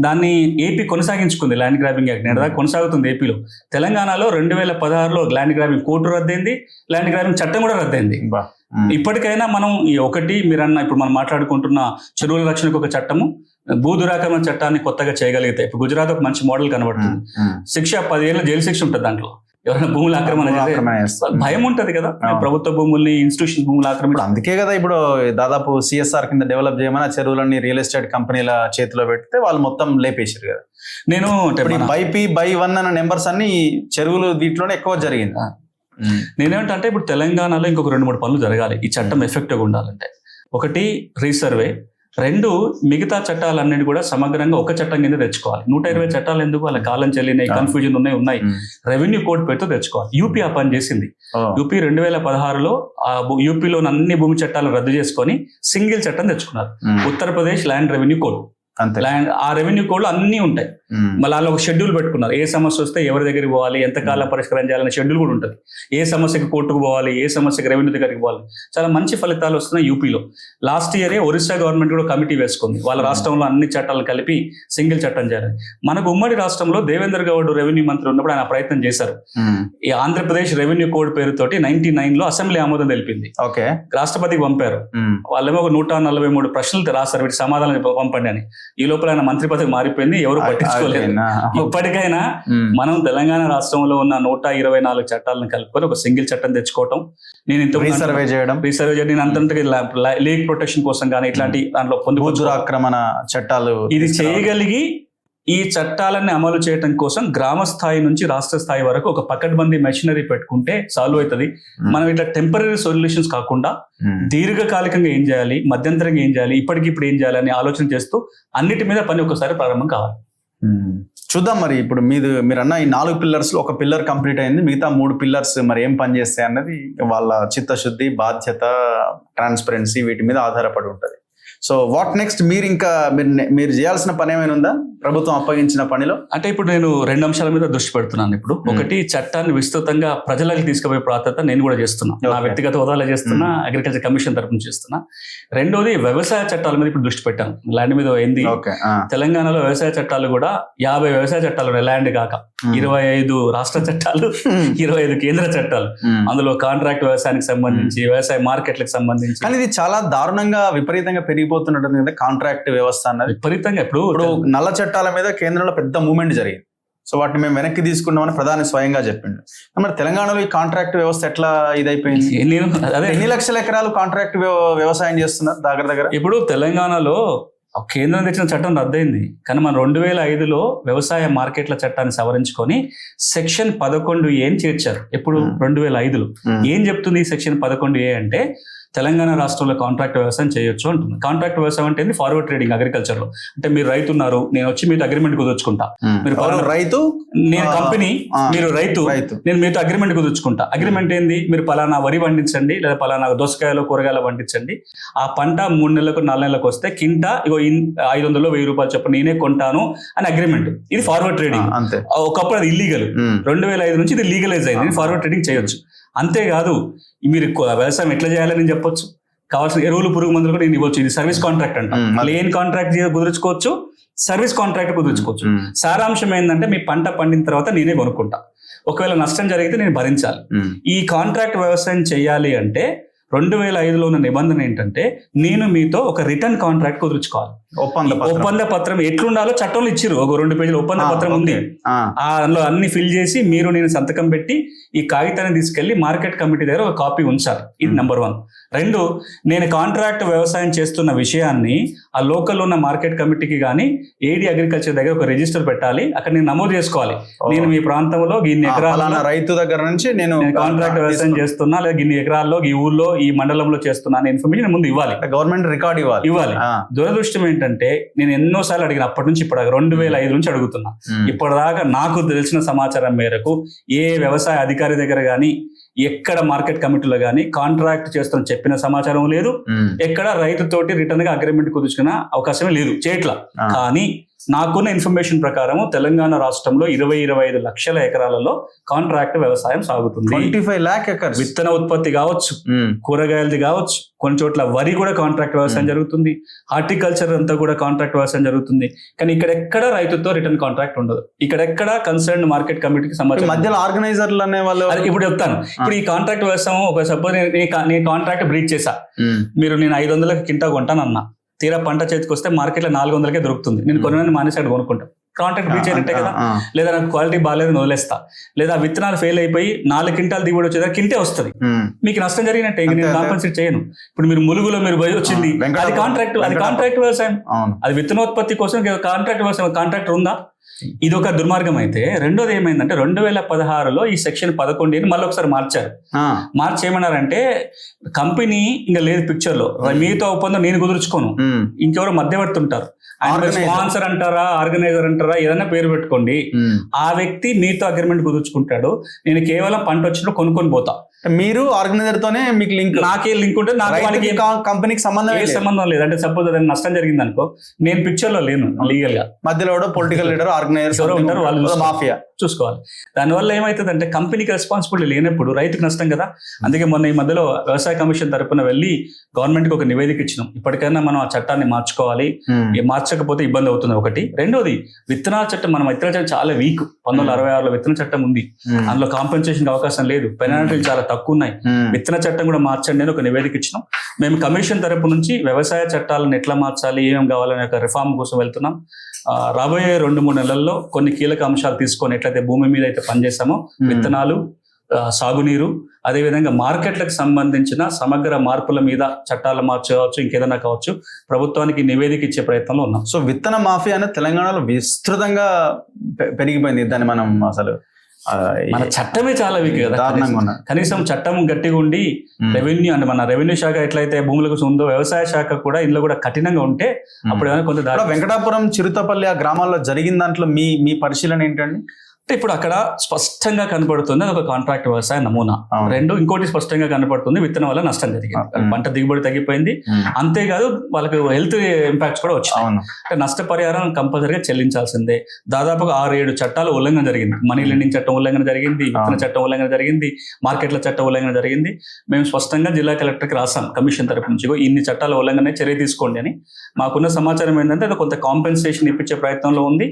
దాన్ని ఏపీ కొనసాగించుకుంది. ల్యాండ్ గ్రాబింగ్ యాక్ట్ నేడు కొనసాగుతుంది ఏపీలో. తెలంగాణలో 2016లో ల్యాండ్ గ్రాబింగ్ కోర్టు రద్దయింది, ల్యాండ్ గ్రాబింగ్ చట్టం కూడా రద్దయింది. ఇప్పటికైనా మనం ఈ ఒకటి మీరన్న ఇప్పుడు మనం మాట్లాడుకుంటున్న చెరువుల రక్షణకు ఒక చట్టము, భూ దురాక్రమణ చట్టాన్ని కొత్తగా చేయగలిగితే, ఇప్పుడు గుజరాత్ ఒక మంచి మోడల్ కనబడుతుంది. శిక్ష 10 ఏళ్ళ జైలు శిక్ష ఉంటుంది దాంట్లో. ఎవరైనా భూములు ఆక్రమణ భయం ఉంటది కదా, ప్రభుత్వ భూముల్ని, ఇన్స్టిట్యూషన్ భూములు ఆక్రమణ. అందుకే కదా ఇప్పుడు దాదాపు CSR కింద డెవలప్ చేయమని ఆ చెరువులన్నీ రియల్ ఎస్టేట్ కంపెనీల చేతిలో పెడితే వాళ్ళు మొత్తం లేపేశారు కదా. నేను బై1 అన్న నెంబర్స్ అన్ని చెరువులు వీటిలోనే ఎక్కువ జరిగింది. నేనేమంటే ఇప్పుడు తెలంగాణలో ఇంకొక 2-3 పనులు జరగాలి ఈ చట్టం ఎఫెక్టివ్గా ఉండాలంటే. ఒకటి రీసర్వే, 2 మిగతా చట్టాలన్నిటి కూడా సమగ్రంగా ఒక చట్టం కింద తెచ్చుకోవాలి. 120 చట్టాలు ఎందుకు, వాళ్ళ కాలం చెల్లినాయి, కన్ఫ్యూజన్ ఉన్నాయి. రెవెన్యూ కోడ్ పెడుతూ తెచ్చుకోవాలి. యూపీ ఆ పని చేసింది. యూపీ 2016లో యూపీలోని అన్ని భూమి చట్టాలను రద్దు చేసుకొని సింగిల్ చట్టం తెచ్చుకున్నారు, ఉత్తరప్రదేశ్ ల్యాండ్ రెవెన్యూ కోడ్. అంతే. ల్యాండ్ ఆ రెవెన్యూ కోడ్ లో అన్ని ఉంటాయి. మళ్ళీ అందులో ఒక షెడ్యూల్ పెట్టుకున్నారు, ఏ సమస్య వస్తే ఎవరి దగ్గరికి పోవాలి, ఎంత కాలం పరిష్కారం చేయాలనే షెడ్యూల్ కూడా ఉంటుంది. ఏ సమస్యకి కోర్టుకు పోవాలి, ఏ సమస్యకి రెవెన్యూ దగ్గరికి పోవాలి. చాలా మంచి ఫలితాలు వస్తున్నాయి యూపీలో. లాస్ట్ ఇయరే ఒరిస్సా గవర్నమెంట్ కూడా కమిటీ వేసుకుంది, వాళ్ళ రాష్ట్రంలో అన్ని చట్టాలు కలిపి సింగిల్ చట్టం చేయాలి. మనకు ఉమ్మడి రాష్ట్రంలో దేవేంద్ర గౌడ్ రెవెన్యూ మంత్రి ఉన్నప్పుడు ఆయన ప్రయత్నం చేశారు. ఈ ఆంధ్రప్రదేశ్ రెవెన్యూ కోడ్ పేరుతోటి 99 లో అసెంబ్లీ ఆమోదం తెలిపింది, ఓకే, రాష్ట్రపతికి పంపారు. వాళ్ళేమో ఒక 143 ప్రశ్నలు రాస్తారు, వీటి సమాధానం పంపండి అని. ఈ లోపల ఆయన మంత్రి పదవి మారిపోయింది, ఎవరు పట్టించుకోలేదు. ఇప్పటికైనా మనం తెలంగాణ రాష్ట్రంలో ఉన్న 124 చట్టాలను కలుపుకొని ఒక సింగిల్ చట్టం తెచ్చుకోవటం, నేను ఇంత రీసర్వే చేయడం, నేను అంతటికి లీగ్ ప్రొటెక్షన్ కోసం కానీ ఇట్లాంటి దాంట్లో ఆక్రమణ చట్టాలు ఇది చేయగలిగి ఈ చట్టాలన్నీ అమలు చేయడం కోసం గ్రామ స్థాయి నుంచి రాష్ట్ర స్థాయి వరకు ఒక పకడ్బందీ మెషినరీ పెట్టుకుంటే సాల్వ్ అవుతుంది. మనం ఇట్లా టెంపరీ సొల్యూషన్స్ కాకుండా దీర్ఘకాలికంగా ఏం చేయాలి, మధ్యంతరంగా ఏం చేయాలి, ఇప్పటికిప్పుడు ఏం చేయాలి అని ఆలోచన చేస్తూ అన్నిటి మీద పని ఒకసారి ప్రారంభం కావాలి. చూద్దాం మరి. ఇప్పుడు మీరు అన్న ఈ 4 పిల్లర్స్ ఒక పిల్లర్ కంప్లీట్ అయింది, మిగతా 3 పిల్లర్స్ మరి ఏం పని చేస్తాయి అన్నది వాళ్ళ చిత్తశుద్ధి, బాధ్యత, ట్రాన్స్పరెన్సీ వీటి మీద ఆధారపడి ఉంటుంది. So what next? మీరు చేయాల్సిన పని ఏమైనా ఉందా ప్రభుత్వం అప్పగించిన పనిలో? అంటే ఇప్పుడు నేను 2 అంశాల మీద దృష్టి పెడుతున్నాను. ఇప్పుడు ఒకటి, చట్టాన్ని విస్తృతంగా ప్రజలకు తీసుకుపోయే ప్రాధాన్యత నేను కూడా చేస్తున్నా, నా వ్యక్తిగత హోదాలో చేస్తున్నా, అగ్రికల్చర్ కమిషన్ తరఫున చేస్తున్నా. రెండోది, వ్యవసాయ చట్టాల మీద ఇప్పుడు దృష్టి పెట్టాను. ల్యాండ్ మీద ఏంది, తెలంగాణలో వ్యవసాయ చట్టాలు కూడా 50 వ్యవసాయ చట్టాలు ఉన్నాయి, ల్యాండ్ కాక 25 రాష్ట్ర చట్టాలు, 25 కేంద్ర చట్టాలు. అందులో కాంట్రాక్ట్ వ్యవసాయానికి సంబంధించి, వ్యవసాయ మార్కెట్లకు సంబంధించి. కానీ ఇది చాలా దారుణంగా విపరీతంగా పెరిగిపోతున్నట్టుంది కదా కాంట్రాక్ట్ వ్యవస్థ అన్నది. విపరీతంగా ఇప్పుడు నల్ల చట్టాల మీద కేంద్రంలో పెద్ద మూవ్మెంట్ జరిగింది. సో వాటిని మేము వెనక్కి తీసుకున్నామని ప్రధాని స్వయంగా చెప్పిండు. మరి తెలంగాణలో ఈ కాంట్రాక్ట్ వ్యవస్థ ఎట్లా ఇదైపోయింది? ఎన్ని లక్షల ఎకరాలు కాంట్రాక్ట్ వ్యవసాయం చేస్తున్నారు దగ్గర? ఇప్పుడు తెలంగాణలో కేంద్రం తెచ్చిన చట్టం రద్దయింది, కానీ మన 2005లో వ్యవసాయ మార్కెట్ల చట్టాన్ని సవరించుకొని సెక్షన్ 11A అని చేర్చారు. ఎప్పుడు 2005లో. ఏం చెప్తుంది ఈ సెక్షన్ 11A అంటే, తెలంగాణ రాష్ట్రంలో కాంట్రాక్ట్ వ్యవసాయం చేయొచ్చు అంటుంది. కాంట్రాక్ట్ వ్యవసాయం అంటే ఫార్వర్డ్ ట్రేడింగ్ అగ్రికల్చర్ లో. అంటే మీరు రైతు ఉన్నారు, నేను వచ్చి మీతో అగ్రిమెంట్ కుదుర్చుకుంటా. మీరు రైతు, నేను కంపెనీ, మీరు రైతు, నేను మీతో అగ్రిమెంట్ కుదుర్చుకుంటా. అగ్రిమెంట్ ఏంది, మీరు పలానా వరి పండించండి, లేదా పలానా దోసకాయలు కూరగాయలు పండించండి, ఆ పంట 3 నెలలకు 4 నెలలకు వస్తే కింట 500 1000 రూపాయలు చెప్ప నేనే కొంటాను అని అగ్రిమెంట్. ఇది ఫార్వర్డ్ ట్రేడింగ్. ఒకప్పుడు అది ఇల్లీగల్, 2005 నుంచి ఇది లీగలైజ్ అయింది, ఫార్వర్డ్ ట్రేడింగ్ చేయొచ్చు. అంతేకాదు, మీరు వ్యవసాయం ఎట్లా చేయాలని నేను చెప్పొచ్చు, కావాల్సిన ఎరువులు, పురుగు మందులు కూడా నేను ఇవ్వచ్చు. ఇది సర్వీస్ కాంట్రాక్ట్ అంట. లేన్ కాంట్రాక్ట్ కుదుర్చుకోవచ్చు, సర్వీస్ కాంట్రాక్ట్ కుదుర్చుకోవచ్చు. సారాంశం ఏంటంటే, మీ పంట పండిన తర్వాత నేనే కొనుక్కుంటా, ఒకవేళ నష్టం జరిగితే నేను భరించాలి. ఈ కాంట్రాక్ట్ వ్యవసాయం చేయాలి అంటే 2005లో ఉన్న నిబంధన ఏంటంటే, నేను మీతో ఒక రిటర్న్ కాంట్రాక్ట్ కుదుర్చుకోవాలి. ఒప్పంద పత్రం ఎట్లుండాలో చట్టంలో ఇచ్చిరు, ఒక 2 పేజీల ఒప్పంద పత్రం ఉంది. అందులో అన్ని ఫిల్ చేసి మీరు నేను సంతకం పెట్టి ఈ కాగితాన్ని తీసుకెళ్లి మార్కెట్ కమిటీ దగ్గర ఒక కాపీ ఉంచాలి. ఇది నెంబర్ 1. 2, నేను కాంట్రాక్ట్ వ్యవసాయం చేస్తున్న విషయాన్ని ఆ లోకల్లో ఉన్న మార్కెట్ కమిటీకి కానీ ఏడీ అగ్రికల్చర్ దగ్గర ఒక రిజిస్టర్ పెట్టాలి. అక్కడ నేను నమోదు చేసుకోవాలి, నేను మీ ప్రాంతంలో ఇన్ని ఎకరాల రైతు దగ్గర నుంచి నేను కాంట్రాక్ట్ వ్యవసాయం చేస్తున్నా, లేదా ఇన్ని ఎకరాల్లో ఈ ఊర్లో ఈ మండలంలో చేస్తున్నా అనే ఇన్ఫర్మేషన్ ముందు ఇవ్వాలి, గవర్నమెంట్ రికార్డ్ ఇవ్వాలి. దురదృష్టం ఏంటంటే, నేను ఎన్నోసార్లు అడిగిన, అప్పటి నుంచి ఇప్పుడు 2005 నుంచి అడుగుతున్నా, ఇప్పటిదాకా నాకు తెలిసిన సమాచారం మేరకు ఏ వ్యవసాయ అధికారి దగ్గర గానీ, ఎక్కడ మార్కెట్ కమిటీలో గానీ కాంట్రాక్ట్ చేస్తున్న చెప్పిన సమాచారం లేదు. ఎక్కడ రైతుతోటి రిటర్న్ గా అగ్రిమెంట్ కుదుర్చుకున్న అవకాశమే లేదు, చేయట్లా. కానీ నాకున్న ఇన్ఫర్మేషన్ ప్రకారం తెలంగాణ రాష్ట్రంలో 20-25 లక్షల ఎకరాలలో కాంట్రాక్ట్ వ్యవసాయం సాగుతుంది. 25 lakh acres. విత్తన ఉత్పత్తి కావచ్చు, కూరగాయలది కావచ్చు, కొన్ని చోట్ల వరి కూడా కాంట్రాక్ట్ వ్యవసాయం జరుగుతుంది, హార్టికల్చర్ అంతా కూడా కాంట్రాక్ట్ వ్యవసాయం జరుగుతుంది. కానీ ఇక్కడెక్కడ రైతుతో రిటర్న్ కాంట్రాక్ట్ ఉండదు, ఇక్కడెక్కడ కన్సర్న్ మార్కెట్ కమిటీకి సంబంధించి మధ్యలో ఆర్గనైజర్లు అనే వాళ్ళు. ఇప్పుడు చెప్తాను. ఇప్పుడు ఈ కాంట్రాక్ట్ వ్యవసాయం, ఒక సపోజ్ నేను కాంట్రాక్ట్ బ్రీచ్ చేశా, మీరు నేను 500కి కింటా కొంటాను అన్నా, తీరా పంట చేతికి వస్తే మార్కెట్లో 400కే దొరుకుతుంది, నేను కొనని మానేసాడు కొనుక్కుంటాను. కాంట్రాక్ట్ బ్రీచ్ అయినట్టే కదా. లేదా నాకు క్వాలిటీ బాగాలేదని వదిలేస్తా, లేదా విత్తనాలు ఫెయిల్ అయిపోయి 4 క్వింటాలు దిగుబడి వచ్చేదా కింటే వస్తుంది, మీకు నష్టం జరిగినట్టే, నేను కాంపన్సేట్ చేయను. ఇప్పుడు మీరు ములుగులో మీరు పోయి వచ్చింది, అది కాంట్రాక్ట్ వ్యవసాయం, అది విత్తనోత్పత్తి కోసం కాంట్రాక్ట్ వ్యవసాయం. కాంట్రాక్టర్ ఉందా? ఇది ఒక దుర్మార్గం. అయితే రెండోది ఏమైందంటే, 2016లో ఈ సెక్షన్ 11 మళ్ళీ ఒకసారి మార్చి ఏమన్నారంటే, కంపెనీ ఇంకా లేదు పిక్చర్ లో, మీతో ఒప్పందం నేను కుదుర్చుకోను, ఇంకెవరో మధ్యవర్తి ఉంటారు, స్పాన్సర్ అంటారా, ఆర్గనైజర్ అంటారా, ఏదైనా పేరు పెట్టుకోండి. ఆ వ్యక్తి మీతో అగ్రిమెంట్ కుదుర్చుకుంటాడు, నేను కేవలం పంట వచ్చినప్పుడు కొనుక్కొని పోతా. మీరు ఆర్గనైజర్ తోనే మీకు లింక్, నాకే లింక్ ఉంటే నాకు వాళ్ళకి కంపెనీకి సంబంధం లేదు. అంటే సపోజ్ ఏదైనా నష్టం జరిగింది అనుకో, నేను పిక్చర్ లో లేను లీగల్ గా, మధ్యలో పొలిటికల్ లీడర్ ఆర్గనైజర్ ఎవరో ఉంటారు, వాళ్ళు మాఫియా చూసుకోవాలి. దానివల్ల ఏమైతుంది అంటే కంపెనీకి రెస్పాన్సిబిలిటీ లేనప్పుడు రైతుకు నష్టం కదా. అందుకే మొన్న ఈ మధ్యలో వ్యవసాయ కమిషన్ తరపున వెళ్ళి గవర్నమెంట్ కి ఒక నివేదిక ఇచ్చినాం. ఇప్పటికైనా మనం ఆ చట్టాన్ని మార్చుకోవాలి, మార్చకపోతే ఇబ్బంది అవుతుంది ఒకటి. రెండోది విత్తనాల చట్టం, మనం విత్తనాల చట్టం చాలా వీక్. 1966లో విత్తన చట్టం ఉంది, అందులో కాంపెన్సేషన్ అవకాశం లేదు, పెనాల్టీలు చాలా తక్కువ ఉన్నాయి. విత్తన చట్టం కూడా మార్చండి అని ఒక నివేదిక ఇచ్చినాం. మేము కమిషన్ తరపు నుంచి వ్యవసాయ చట్టాలను ఎట్లా మార్చాలి, ఏమేమి కావాలనే ఒక రిఫార్మ్ కోసం వెళ్తున్నాం. రాబోయే 2-3 నెలల్లో కొన్ని కీలక అంశాలు తీసుకొని ఎట్లయితే భూమి మీద అయితే పనిచేస్తామో, విత్తనాలు, సాగునీరు, అదేవిధంగా మార్కెట్లకు సంబంధించిన సమగ్ర మార్పుల మీద చట్టాలు మార్చవచ్చు, ఇంకేదైనా కావచ్చు, ప్రభుత్వానికి నివేదిక ఇచ్చే ప్రయత్నంలో ఉన్నాం. సో విత్తన మాఫియా అనేది తెలంగాణలో విస్తృతంగా పెరిగిపోయింది. దాన్ని మనం అసలు మన చట్టమే చాలా వీక్ కదా. కనీసం చట్టం గట్టిగా ఉండి రెవెన్యూ అంటే మన రెవెన్యూ శాఖ ఎట్లయితే భూములకు ఉందో, వ్యవసాయ శాఖ కూడా ఇందులో కూడా కఠినంగా ఉంటే అప్పుడు కొంత వెంకటాపురం, చిరుతపల్లి ఆ గ్రామాల్లో జరిగిన దాంట్లో మీ పరిశీలన ఏంటండి? అంటే ఇప్పుడు అక్కడ స్పష్టంగా కనపడుతుంది ఒక కాంట్రాక్ట్ వ్యవసాయ నమూనా. రెండు, ఇంకోటి స్పష్టంగా కనపడుతుంది విత్తనం వల్ల నష్టం జరిగింది, పంట దిగుబడి తగ్గిపోయింది. అంతేకాదు వాళ్ళకి హెల్త్ ఇంపాక్ట్స్ కూడా వచ్చాయి. అంటే నష్టపరిహారం కంపల్సరీగా చెల్లించాల్సిందే. దాదాపుగా 6-7 చట్టాలు ఉల్లంఘన జరిగింది. మనీ లెండింగ్ చట్టం ఉల్లంఘన జరిగింది, విత్తన చట్టం ఉల్లంఘన జరిగింది, మార్కెట్ల చట్టం ఉల్లంఘన జరిగింది. మేము స్పష్టంగా జిల్లా కలెక్టర్కి రాసాం కమిషన్ తరపు నుంచి, ఇన్ని చట్టాల ఉల్లంఘన చర్య తీసుకోండి అని. మాకున్న సమాచారం ఏంటంటే అది కొంత కాంపెన్సేషన్ ఇప్పించే ప్రయత్నంలో ఉంది.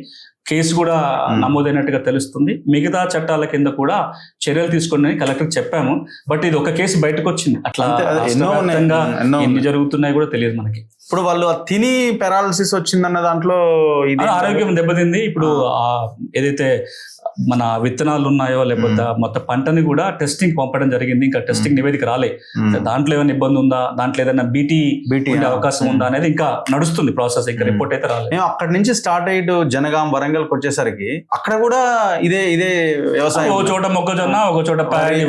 కేసు కూడా నమోదైనట్టుగా తెలుస్తుంది. మిగతా చట్టాల కింద కూడా చర్యలు తీసుకోండి కలెక్టర్ చెప్పాము. బట్ ఇది ఒక కేసు బయటకు వచ్చింది, అట్లా ఎన్ని జరుగుతున్నాయి కూడా తెలియదు మనకి. ఇప్పుడు వాళ్ళు తిని పెరాలసిస్ వచ్చిందన్న దాంట్లో ఆరోగ్యం దెబ్బతింది. ఇప్పుడు ఏదైతే మన విత్తనాలు ఉన్నాయో లేకపోతే మొత్తం పంటని కూడా టెస్టింగ్ పంపడం జరిగింది. ఇంకా టెస్టింగ్ నివేదిక రాలే. దాంట్లో ఏమైనా ఇబ్బంది ఉందా, దాంట్లో ఏదైనా బీటీ అవకాశం ఉందా అనేది ఇంకా నడుస్తుంది ప్రాసెస్. ఇంకా రిపోర్ట్ అయితే రాలేదు. మేము అక్కడి నుంచి స్టార్ట్ అయ్యి జనగాం, వరంగల్కి వచ్చేసరికి అక్కడ కూడా ఇదే వ్యవసాయం. ఒక చోట మొక్కజొన్న, ఒక చోట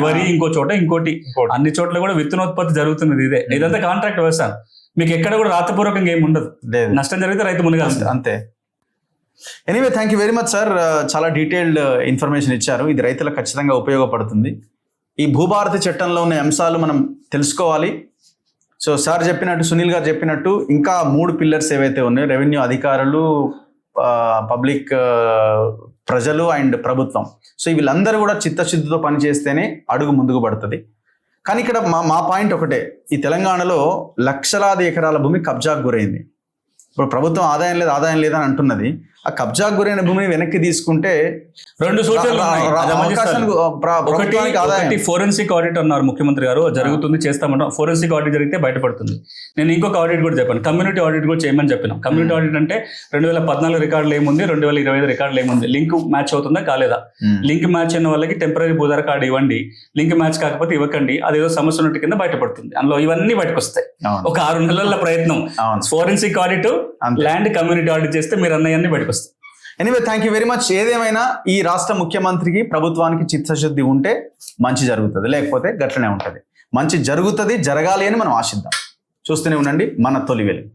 వరి, ఇంకో చోట ఇంకోటి, అన్ని చోట్ల కూడా విత్తనోత్పత్తి జరుగుతున్నది. ఇదంతా కాంట్రాక్ట్ వ్యవసాయం. మీకు ఎక్కడ కూడా రాతపూర్వకంగా ఏమి ఉండదు. నష్టం జరిగితే రైతు మునిగాల్సింది అంతే. Anyway, thank you very much sir. చాలా డీటెయిల్డ్ ఇన్ఫర్మేషన్ ఇచ్చారు. ఇది రైతులకు ఖచ్చితంగా ఉపయోగపడుతుంది. ఈ భూభారతి చట్టంలో ఉన్న అంశాలు మనం తెలుసుకోవాలి. సో సార్ చెప్పినట్టు, సునీల్ గారు చెప్పినట్టు ఇంకా 3 పిల్లర్స్ ఏవైతే ఉన్నాయో, రెవెన్యూ అధికారులు, పబ్లిక్, ప్రజలు అండ్ ప్రభుత్వం, సో వీళ్ళందరూ కూడా చిత్తశుద్ధితో పనిచేస్తేనే అడుగు ముందుకు పడుతుంది. కానీ ఇక్కడ మా పాయింట్ ఒకటే, ఈ తెలంగాణలో లక్షలాది ఎకరాల భూమి కబ్జాకు గురైంది. ఇప్పుడు ప్రభుత్వం ఆదాయం లేదని అంటున్నది. ఆ కబ్జాకు గురైన భూమిని వెనక్కి తీసుకుంటే 2 సూచనలు. ఒకటి ఫోరెన్సిక్ ఆడిట్ అన్నారు ముఖ్యమంత్రి గారు, జరుగుతుంది, చేస్తామన్నారు. ఫోరెన్సిక్ ఆడిట్ జరిగితే బయటపడుతుంది. నేను ఇంకొక ఆడిట్ కూడా చెప్పాను, కమ్యూనిటీ ఆడిట్ కూడా చేయమని చెప్పినాం. కమ్యూనిటీ ఆడిట్ అంటే 2014 రికార్డులు ఏముంది, 2025 రికార్డులు ఏముంది, లింక్ మ్యాచ్ అవుతుందా కాలేదా, లింక్ మ్యాచ్ అయిన వాళ్ళకి టెంపరీ భూధార కార్డు ఇవ్వండి, లింక్ మ్యాచ్ కాకపోతే ఇవ్వకండి, అదేదో సమస్య ఉన్నట్టు కింద బయటపడుతుంది. అందులో ఇవన్నీ బయటకు వస్తాయి. ఒక 6 నెలల ప్రయత్నం, forensic audit, land community audit చేస్తే మీరు అన్నయ్యన్ని బయటకు వస్తాయి. Anyway, thank you very much. ఏదేమైనా ఈ రాష్ట్ర ముఖ్యమంత్రికి, ప్రభుత్వానికి చిత్తశుద్ధి ఉంటే మంచి జరుగుతుంది, లేకపోతే గట్లనే ఉంటుంది. మంచి జరుగుతుంది, జరగాలి అని మనం ఆశిద్దాం. చూస్తూనే ఉండండి మన తొలి వెలుగు.